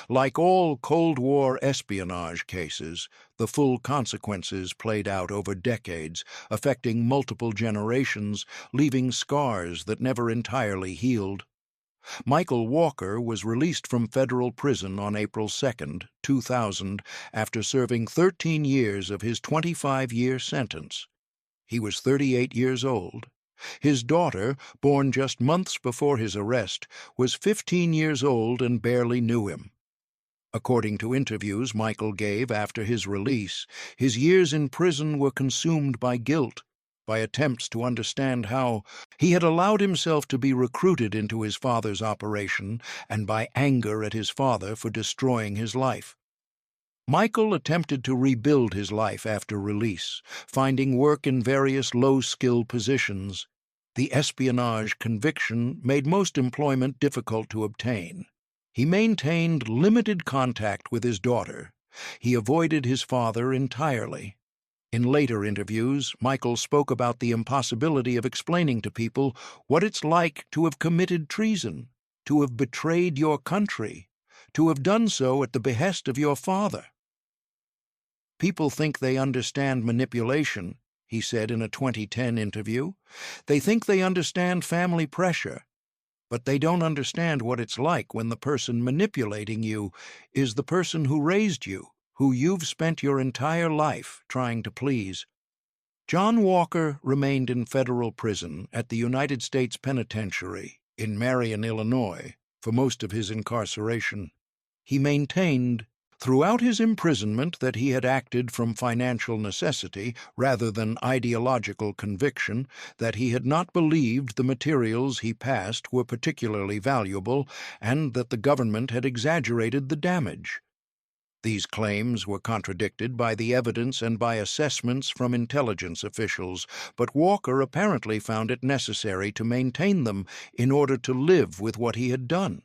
Speaker 1: Like all Cold War espionage cases, the full consequences played out over decades, affecting multiple generations, leaving scars that never entirely healed. Michael Walker was released from federal prison on April 2, 2000, after serving 13 years of his 25-year sentence. He was 38 years old. His daughter, born just months before his arrest, was 15 years old and barely knew him. According to interviews Michael gave after his release, his years in prison were consumed by guilt, by attempts to understand how he had allowed himself to be recruited into his father's operation, and by anger at his father for destroying his life. Michael attempted to rebuild his life after release, finding work in various low-skill positions. The espionage conviction made most employment difficult to obtain. He maintained limited contact with his daughter. He avoided his father entirely. In later interviews, Michael spoke about the impossibility of explaining to people what it's like to have committed treason, to have betrayed your country, to have done so at the behest of your father. People think they understand manipulation, he said in a 2010 interview. They think they understand family pressure, but they don't understand what it's like when the person manipulating you is the person who raised you, who you've spent your entire life trying to please. John Walker remained in federal prison at the United States Penitentiary in Marion, Illinois, for most of his incarceration. He maintained throughout his imprisonment that he had acted from financial necessity rather than ideological conviction, that he had not believed the materials he passed were particularly valuable, and that the government had exaggerated the damage. These claims were contradicted by the evidence and by assessments from intelligence officials, but Walker apparently found it necessary to maintain them in order to live with what he had done.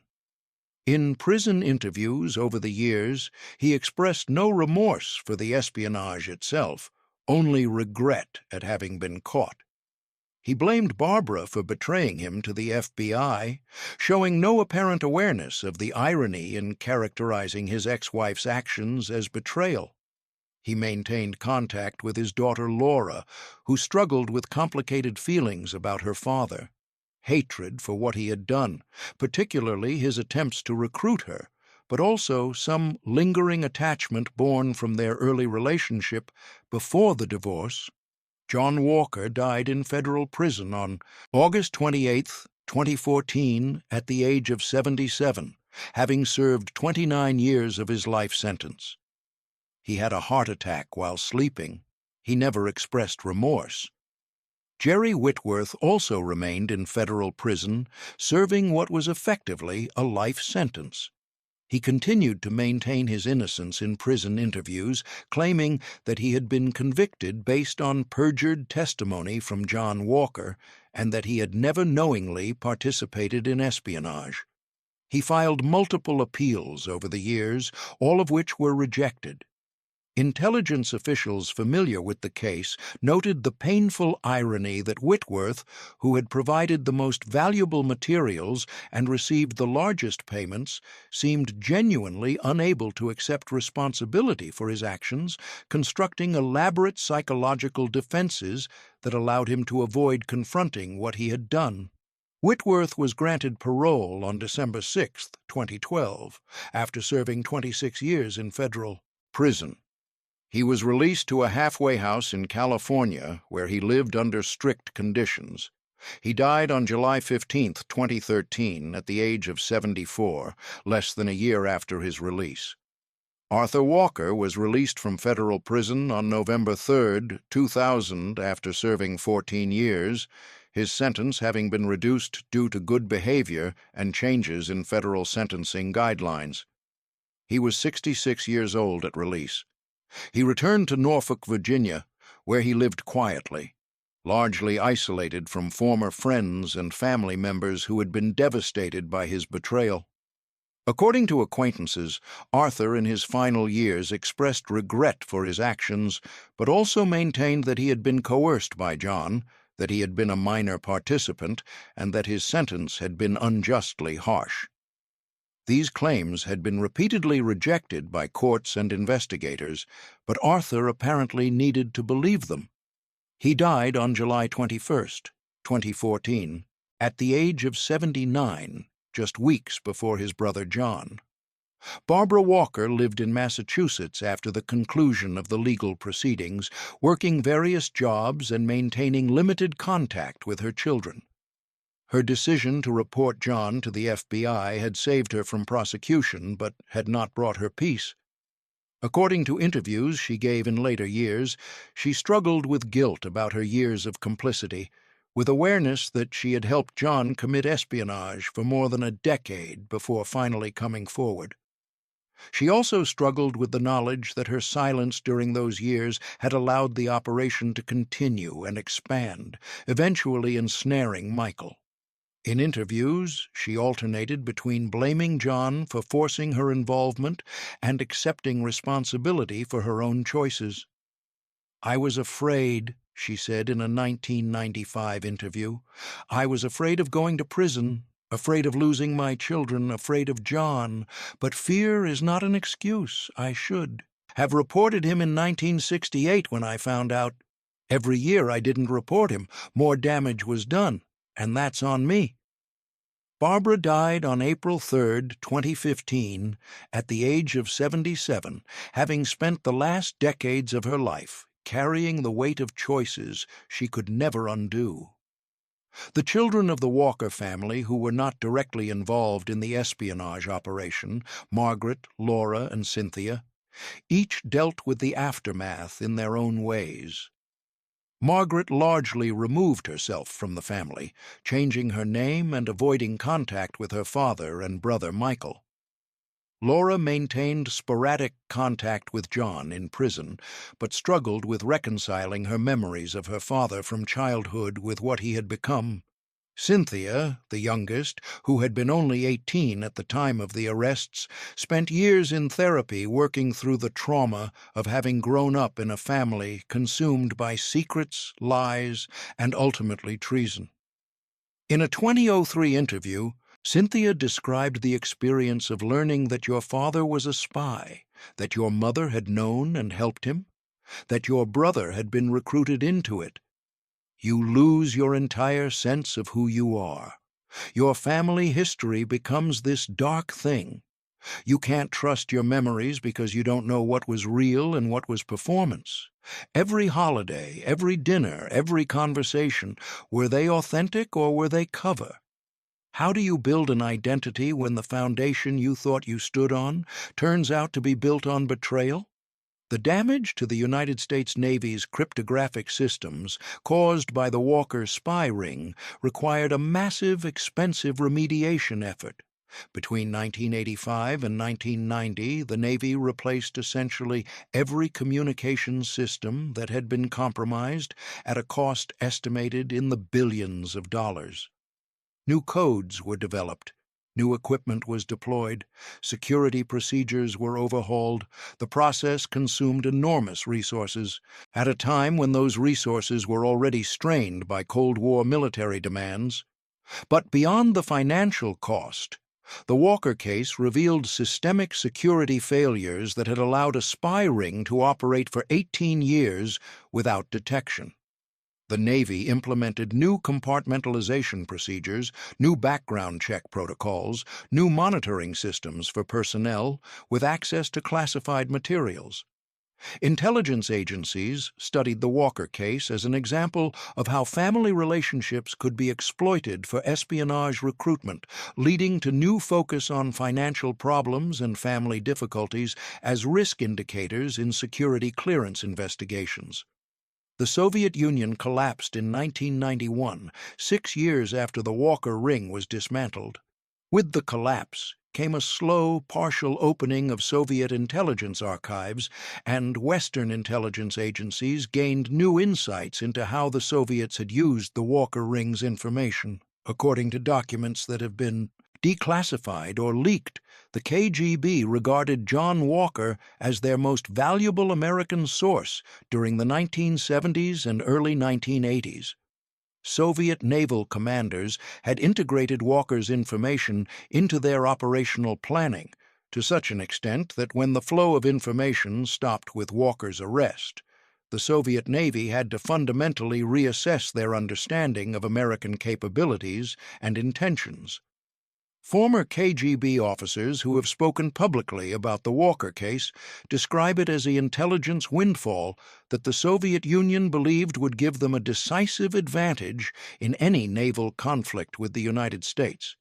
Speaker 1: In prison interviews over the years, he expressed no remorse for the espionage itself, only regret at having been caught. He blamed Barbara for betraying him to the FBI, showing no apparent awareness of the irony in characterizing his ex-wife's actions as betrayal. He maintained contact with his daughter Laura, who struggled with complicated feelings about her father, hatred for what he had done, particularly his attempts to recruit her, but also some lingering attachment born from their early relationship before the divorce. John Walker died in federal prison on August 28, 2014, at the age of 77, having served 29 years of his life sentence. He had a heart attack while sleeping. He never expressed remorse. Jerry Whitworth also remained in federal prison, serving what was effectively a life sentence. He continued to maintain his innocence in prison interviews, claiming that he had been convicted based on perjured testimony from John Walker and that he had never knowingly participated in espionage. He filed multiple appeals over the years, all of which were rejected. Intelligence officials familiar with the case noted the painful irony that Whitworth, who had provided the most valuable materials and received the largest payments, seemed genuinely unable to accept responsibility for his actions, constructing elaborate psychological defenses that allowed him to avoid confronting what he had done. Whitworth was granted parole on December 6, 2012, after serving 26 years in federal prison. He was released to a halfway house in California, where he lived under strict conditions. He died on July 15, 2013, at the age of 74, less than a year after his release. Arthur Walker was released from federal prison on November 3, 2000, after serving 14 years, his sentence having been reduced due to good behavior and changes in federal sentencing guidelines. He was 66 years old at release. He returned to Norfolk, Virginia, where he lived quietly, largely isolated from former friends and family members who had been devastated by his betrayal. According to acquaintances, Arthur in his final years expressed regret for his actions, but also maintained that he had been coerced by John, that he had been a minor participant, and that his sentence had been unjustly harsh. These claims had been repeatedly rejected by courts and investigators, but Arthur apparently needed to believe them. He died on July 21, 2014, at the age of 79, just weeks before his brother John. Barbara Walker lived in Massachusetts after the conclusion of the legal proceedings, working various jobs and maintaining limited contact with her children. Her decision to report John to the FBI had saved her from prosecution, but had not brought her peace. According to interviews she gave in later years, she struggled with guilt about her years of complicity, with awareness that she had helped John commit espionage for more than a decade before finally coming forward. She also struggled with the knowledge that her silence during those years had allowed the operation to continue and expand, eventually ensnaring Michael. In interviews, she alternated between blaming John for forcing her involvement and accepting responsibility for her own choices. "I was afraid," she said in a 1995 interview. "I was afraid of going to prison, afraid of losing my children, afraid of John. But fear is not an excuse. I should have reported him in 1968 when I found out. Every year I didn't report him, more damage was done, and that's on me." Barbara died on April 3, 2015, at the age of 77, having spent the last decades of her life carrying the weight of choices she could never undo. The children of the Walker family who were not directly involved in the espionage operation, Margaret, Laura, and Cynthia, each dealt with the aftermath in their own ways. Margaret largely removed herself from the family, changing her name and avoiding contact with her father and brother Michael. Laura maintained sporadic contact with John in prison, but struggled with reconciling her memories of her father from childhood with what he had become. Cynthia, the youngest, who had been only 18 at the time of the arrests, spent years in therapy working through the trauma of having grown up in a family consumed by secrets, lies, and ultimately treason. In a 2003 interview, Cynthia described the experience of learning that your father was a spy, that your mother had known and helped him, that your brother had been recruited into it. You lose your entire sense of who you are. Your family history becomes this dark thing. You can't trust your memories because you don't know what was real and what was performance. Every holiday, every dinner, every conversation, were they authentic or were they cover? How do you build an identity when the foundation you thought you stood on turns out to be built on betrayal? The damage to the United States Navy's cryptographic systems caused by the Walker spy ring required a massive, expensive remediation effort, Between 1985 and 1990, the Navy replaced essentially every communications system that had been compromised at a cost estimated in the billions of dollars. New codes were developed. New equipment was deployed. Security procedures were overhauled. The process consumed enormous resources at a time when those resources were already strained by Cold War military demands. But beyond the financial cost, the Walker case revealed systemic security failures that had allowed a spy ring to operate for 18 years without detection. The Navy implemented new compartmentalization procedures, new background check protocols, new monitoring systems for personnel with access to classified materials. Intelligence agencies studied the Walker case as an example of how family relationships could be exploited for espionage recruitment, leading to new focus on financial problems and family difficulties as risk indicators in security clearance investigations. The Soviet Union collapsed in 1991, 6 years after the Walker ring was dismantled. With the collapse came a slow, partial opening of Soviet intelligence archives, and Western intelligence agencies gained new insights into how the Soviets had used the Walker ring's information. According to documents that have been declassified or leaked, the KGB regarded John Walker as their most valuable American source during the 1970s and early 1980s. Soviet naval commanders had integrated Walker's information into their operational planning to such an extent that when the flow of information stopped with Walker's arrest, the Soviet Navy had to fundamentally reassess their understanding of American capabilities and intentions. Former KGB officers who have spoken publicly about the Walker case describe it as the intelligence windfall that the Soviet Union believed would give them a decisive advantage in any naval conflict with the United States.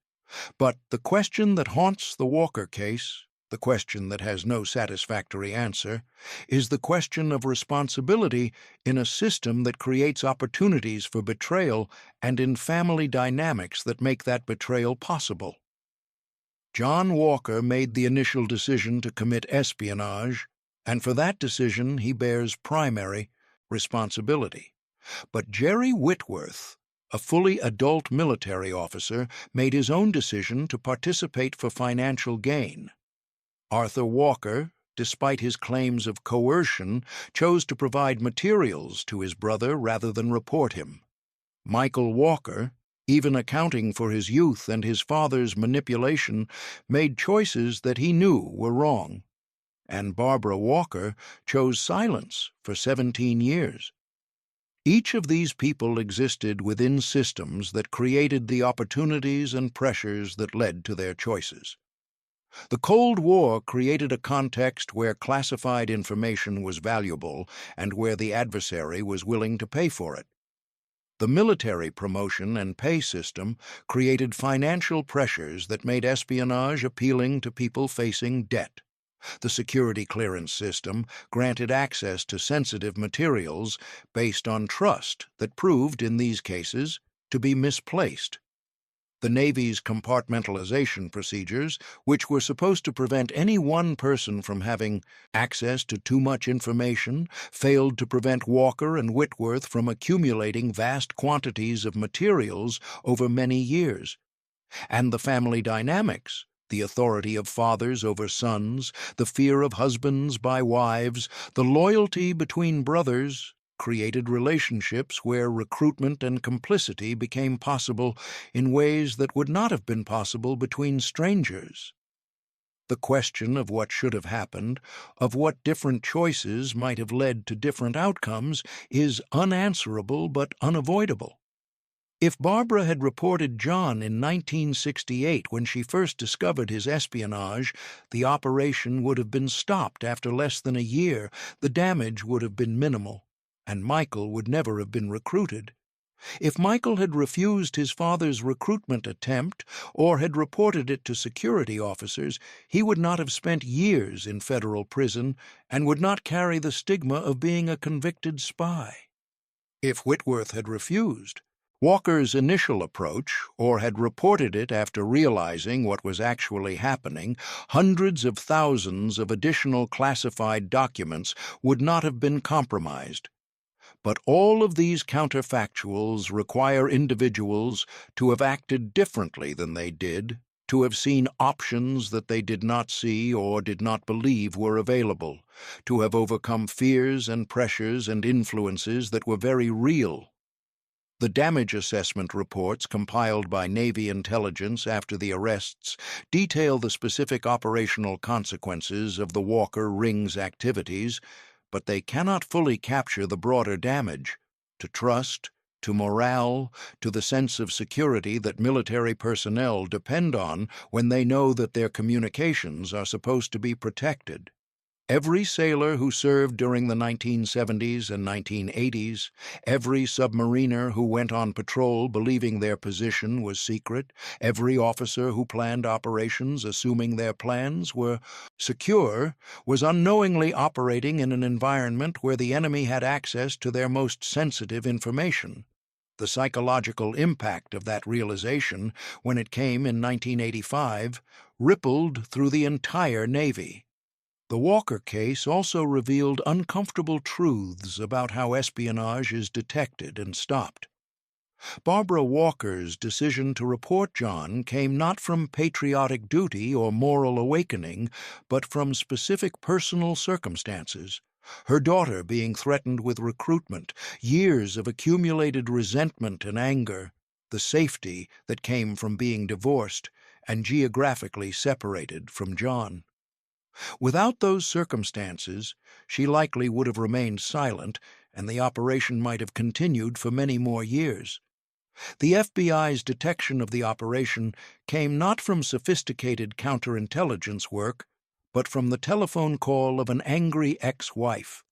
Speaker 1: But the question that haunts the Walker case, the question that has no satisfactory answer, is the question of responsibility in a system that creates opportunities for betrayal and in family dynamics that make that betrayal possible. John Walker made the initial decision to commit espionage, and for that decision he bears primary responsibility. But Jerry Whitworth, a fully adult military officer, made his own decision to participate for financial gain. Arthur Walker, despite his claims of coercion, chose to provide materials to his brother rather than report him. Michael Walker, even accounting for his youth and his father's manipulation, made choices that he knew were wrong. And Barbara Walker chose silence for 17 years. Each of these people existed within systems that created the opportunities and pressures that led to their choices. The Cold War created a context where classified information was valuable and where the adversary was willing to pay for it. The military promotion and pay system created financial pressures that made espionage appealing to people facing debt. The security clearance system granted access to sensitive materials based on trust that proved, in these cases, to be misplaced. The Navy's compartmentalization procedures, which were supposed to prevent any one person from having access to too much information, failed to prevent Walker and Whitworth from accumulating vast quantities of materials over many years. And the family dynamics, the authority of fathers over sons, the fear of husbands by wives, the loyalty between brothers, created relationships where recruitment and complicity became possible in ways that would not have been possible between strangers. The question of what should have happened, of what different choices might have led to different outcomes, is unanswerable but unavoidable. If Barbara had reported John in 1968 when she first discovered his espionage, the operation would have been stopped after less than a year, the damage would have been minimal, and Michael would never have been recruited. If Michael had refused his father's recruitment attempt or had reported it to security officers, he would not have spent years in federal prison and would not carry the stigma of being a convicted spy. If Whitworth had refused, Walker's initial approach, or had reported it after realizing what was actually happening, hundreds of thousands of additional classified documents would not have been compromised. But all of these counterfactuals require individuals to have acted differently than they did, to have seen options that they did not see or did not believe were available, to have overcome fears and pressures and influences that were very real. The damage assessment reports compiled by Navy intelligence after the arrests detail the specific operational consequences of the Walker Ring's activities, but they cannot fully capture the broader damage to trust, to morale, to the sense of security that military personnel depend on when they know that their communications are supposed to be protected. Every sailor who served during the 1970s and 1980s, every submariner who went on patrol believing their position was secret, every officer who planned operations assuming their plans were secure, was unknowingly operating in an environment where the enemy had access to their most sensitive information. The psychological impact of that realization, when it came in 1985, rippled through the entire Navy. The Walker case also revealed uncomfortable truths about how espionage is detected and stopped. Barbara Walker's decision to report John came not from patriotic duty or moral awakening, but from specific personal circumstances. Her daughter being threatened with recruitment, years of accumulated resentment and anger, the safety that came from being divorced and geographically separated from John. Without those circumstances, she likely would have remained silent, and the operation might have continued for many more years. The FBI's detection of the operation came not from sophisticated counterintelligence work, but from the telephone call of an angry ex-wife.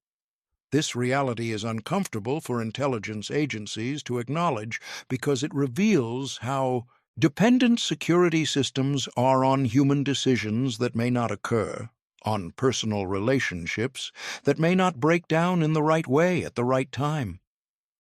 Speaker 1: This reality is uncomfortable for intelligence agencies to acknowledge because it reveals how dependent security systems are on human decisions that may not occur, on personal relationships that may not break down in the right way at the right time.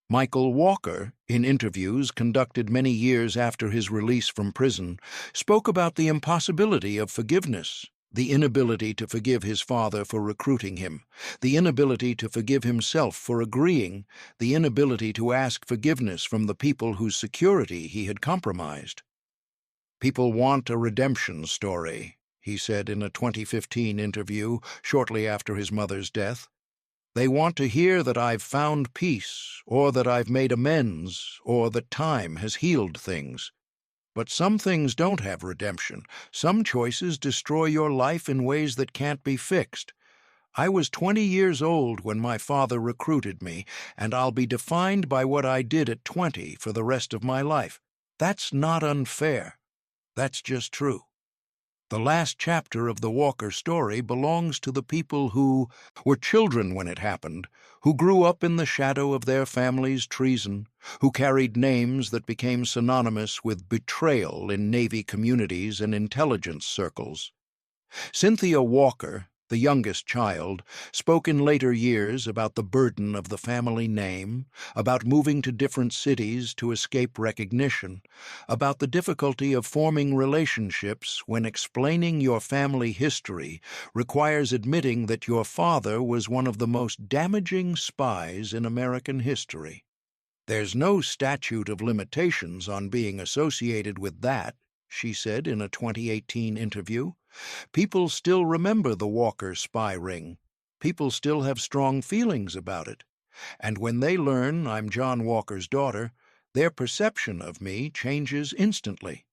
Speaker 1: Michael Walker, in interviews conducted many years after his release from prison, spoke about the impossibility of forgiveness, the inability to forgive his father for recruiting him, the inability to forgive himself for agreeing, the inability to ask forgiveness from the people whose security he had compromised. "People want a redemption story," he said in a 2015 interview shortly after his mother's death. "They want to hear that I've found peace, or that I've made amends, or that time has healed things. But some things don't have redemption. Some choices destroy your life in ways that can't be fixed. I was 20 years old when my father recruited me, and I'll be defined by what I did at 20 for the rest of my life. That's not unfair. That's just true." The last chapter of the Walker story belongs to the people who were children when it happened, who grew up in the shadow of their family's treason, who carried names that became synonymous with betrayal in Navy communities and intelligence circles. Cynthia Walker, the youngest child, spoke in later years about the burden of the family name, about moving to different cities to escape recognition, about the difficulty of forming relationships when explaining your family history requires admitting that your father was one of the most damaging spies in American history. "There's no statute of limitations on being associated with that," she said in a 2018 interview. "People still remember the Walker spy ring. People still have strong feelings about it. And when they learn I'm John Walker's daughter, their perception of me changes instantly.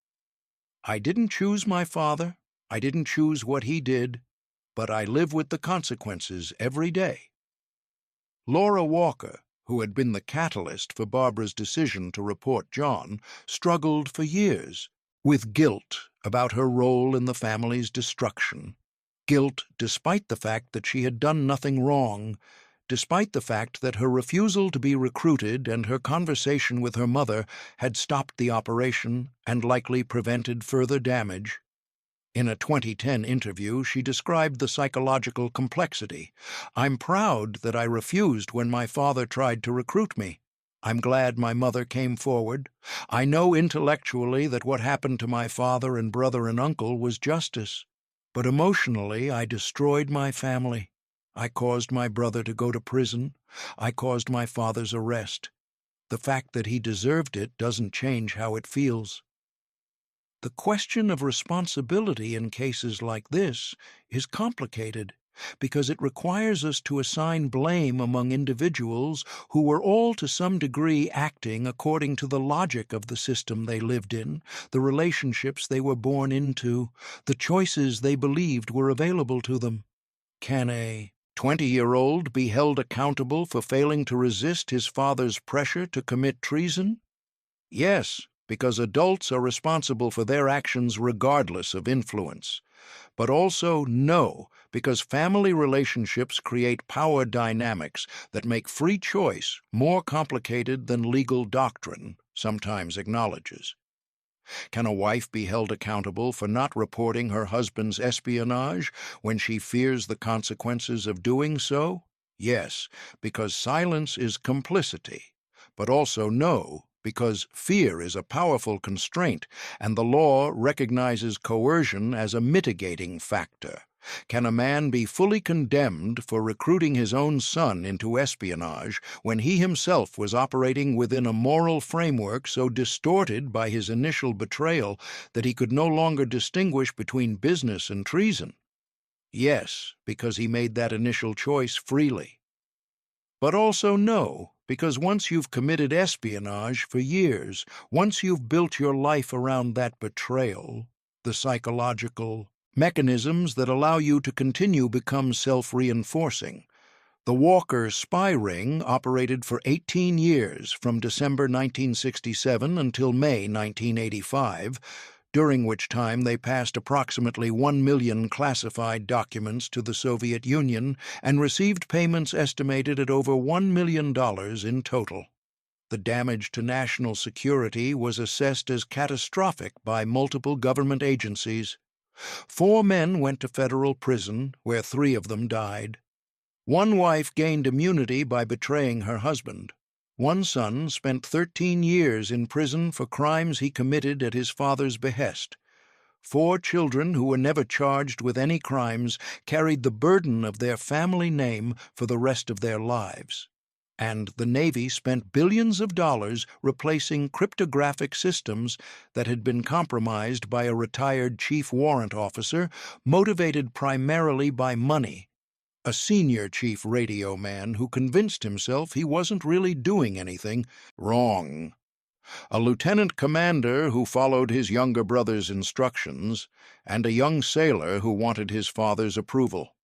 Speaker 1: I didn't choose my father, I didn't choose what he did, but I live with the consequences every day." Laura Walker, who had been the catalyst for Barbara's decision to report John, struggled for years with guilt about her role in the family's destruction. Guilt despite the fact that she had done nothing wrong, despite the fact that her refusal to be recruited and her conversation with her mother had stopped the operation and likely prevented further damage. In a 2010 interview, she described the psychological complexity. "I'm proud that I refused when my father tried to recruit me. I'm glad my mother came forward. I know intellectually that what happened to my father and brother and uncle was justice. But emotionally, I destroyed my family. I caused my brother to go to prison. I caused my father's arrest. The fact that he deserved it doesn't change how it feels. The question of responsibility in cases like this is complicated because it requires us to assign blame among individuals who were all to some degree acting according to the logic of the system they lived in, the relationships they were born into, the choices they believed were available to them. Can a 20-year-old be held accountable for failing to resist his father's pressure to commit treason? Yes, because adults are responsible for their actions regardless of influence. But also no, because family relationships create power dynamics that make free choice more complicated than legal doctrine sometimes acknowledges. Can a wife be held accountable for not reporting her husband's espionage when she fears the consequences of doing so? Yes, because silence is complicity, but also no, because fear is a powerful constraint, and the law recognizes coercion as a mitigating factor. Can a man be fully condemned for recruiting his own son into espionage when he himself was operating within a moral framework so distorted by his initial betrayal that he could no longer distinguish between business and treason? Yes, because he made that initial choice freely. But also no, because once you've committed espionage for years, once you've built your life around that betrayal, the psychological mechanisms that allow you to continue become self-reinforcing. The Walker spy ring operated for 18 years, from December 1967 until May 1985, during which time they passed approximately 1 million classified documents to the Soviet Union and received payments estimated at over $1 million in total. The damage to national security was assessed as catastrophic by multiple government agencies. 4 men went to federal prison, where 3 of them died. One wife gained immunity by betraying her husband. One son spent 13 years in prison for crimes he committed at his father's behest. 4 children who were never charged with any crimes carried the burden of their family name for the rest of their lives. And the Navy spent billions of dollars replacing cryptographic systems that had been compromised by a retired chief warrant officer motivated primarily by money, a senior chief radio man who convinced himself he wasn't really doing anything wrong, a lieutenant commander who followed his younger brother's instructions, and a young sailor who wanted his father's approval.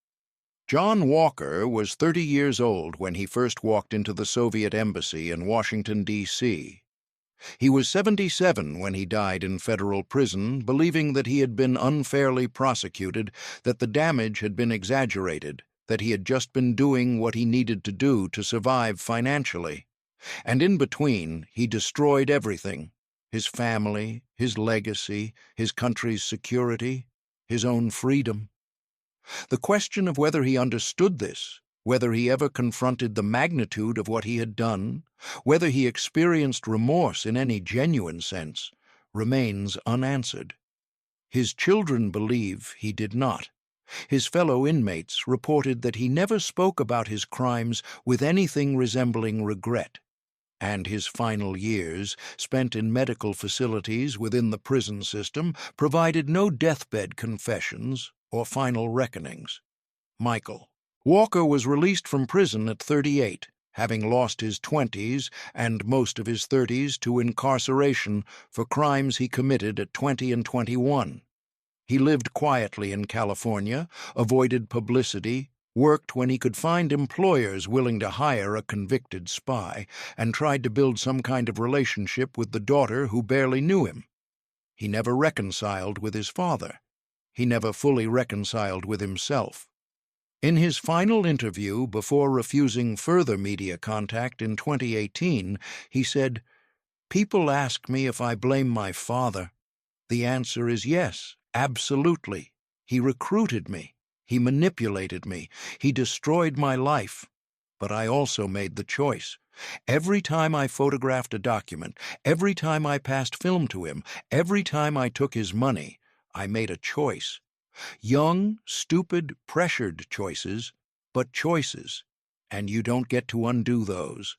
Speaker 1: John Walker was 30 years old when he first walked into the Soviet embassy in Washington, D.C. He was 77 when he died in federal prison, believing that he had been unfairly prosecuted, that the damage had been exaggerated, that he had just been doing what he needed to do to survive financially. And in between, he destroyed everything: his family, his legacy, his country's security, his own freedom. The question of whether he understood this, whether he ever confronted the magnitude of what he had done, whether he experienced remorse in any genuine sense, remains unanswered. His children believe he did not. His fellow inmates reported that he never spoke about his crimes with anything resembling regret, and his final years, spent in medical facilities within the prison system, provided no deathbed confessions or final reckonings. Michael Walker was released from prison at 38, having lost his 20s and most of his 30s to incarceration for crimes he committed at 20 and 21. He lived quietly in California, avoided publicity, worked when he could find employers willing to hire a convicted spy, and tried to build some kind of relationship with the daughter who barely knew him. He never reconciled with his father. He never fully reconciled with himself. In his final interview before refusing further media contact in 2018, he said, "People ask me if I blame my father. The answer is yes, absolutely. He recruited me. He manipulated me. He destroyed my life. But I also made the choice. Every time I photographed a document, every time I passed film to him, every time I took his money, I made a choice. Young, stupid, pressured choices, but choices, and you don't get to undo those.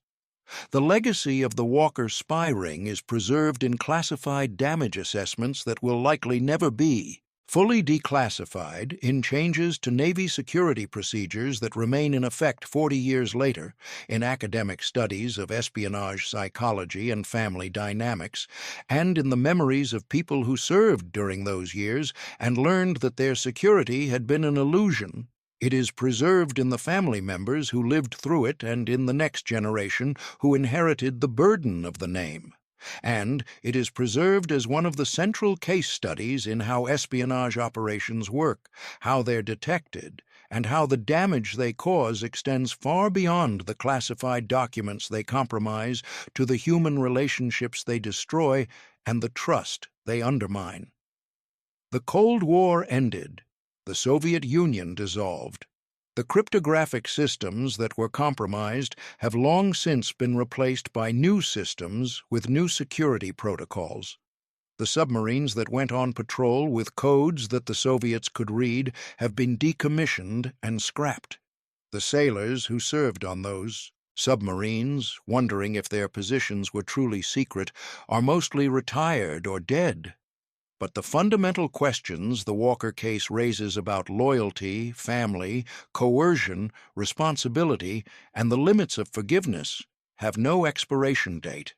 Speaker 1: The legacy of the Walker spy ring is preserved in classified damage assessments that will likely never be fully declassified in changes to Navy security procedures that remain in effect 40 years later in academic studies of espionage psychology and family dynamics, and in the memories of people who served during those years and learned that their security had been an illusion. It is preserved in the family members who lived through it and in the next generation who inherited the burden of the name. And it is preserved as one of the central case studies in how espionage operations work, how they're detected, and how the damage they cause extends far beyond the classified documents they compromise to the human relationships they destroy and the trust they undermine. The Cold War ended. The Soviet Union dissolved. The cryptographic systems that were compromised have long since been replaced by new systems with new security protocols. The submarines that went on patrol with codes that the Soviets could read have been decommissioned and scrapped. The sailors who served on those submarines, wondering if their positions were truly secret, are mostly retired or dead. But the fundamental questions the Walker case raises about loyalty, family, coercion, responsibility, and the limits of forgiveness have no expiration date.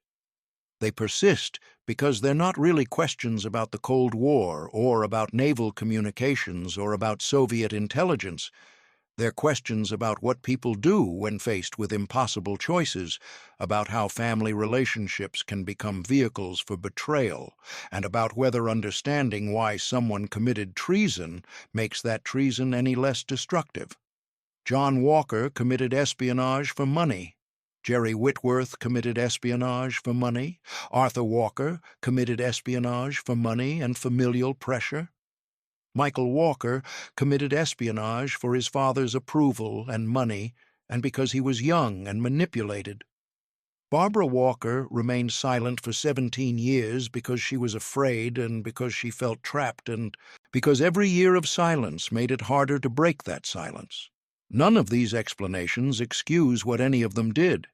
Speaker 1: They persist because they're not really questions about the Cold War or about naval communications or about Soviet intelligence. They're questions about what people do when faced with impossible choices, about how family relationships can become vehicles for betrayal, and about whether understanding why someone committed treason makes that treason any less destructive. John Walker committed espionage for money. Jerry Whitworth committed espionage for money. Arthur Walker committed espionage for money and familial pressure. Michael Walker committed espionage for his father's approval and money, and because he was young and manipulated. Barbara Walker remained silent for 17 years because she was afraid and because she felt trapped and because every year of silence made it harder to break that silence. None of these explanations excuse what any of them did.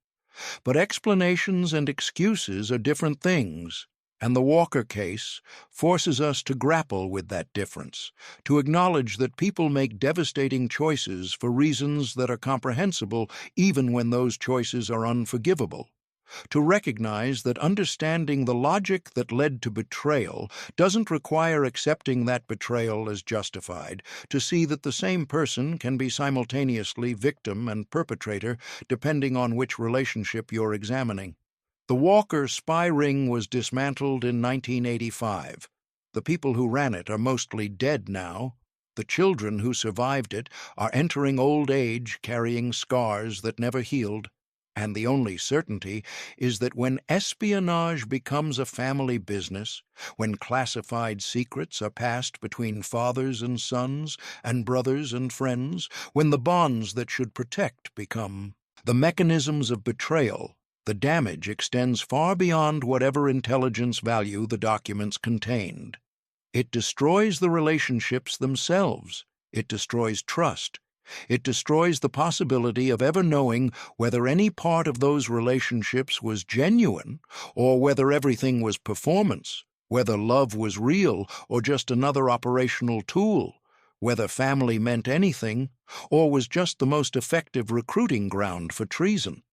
Speaker 1: But explanations and excuses are different things. And the Walker case forces us to grapple with that difference, to acknowledge that people make devastating choices for reasons that are comprehensible even when those choices are unforgivable, to recognize that understanding the logic that led to betrayal doesn't require accepting that betrayal as justified, to see that the same person can be simultaneously victim and perpetrator depending on which relationship you're examining. The Walker spy ring was dismantled in 1985. The people who ran it are mostly dead now. The children who survived it are entering old age carrying scars that never healed. And the only certainty is that when espionage becomes a family business, when classified secrets are passed between fathers and sons, and brothers and friends, when the bonds that should protect become the mechanisms of betrayal, the damage extends far beyond whatever intelligence value the documents contained. It destroys the relationships themselves. It destroys trust. It destroys the possibility of ever knowing whether any part of those relationships was genuine or whether everything was performance, whether love was real or just another operational tool, whether family meant anything or was just the most effective recruiting ground for treason.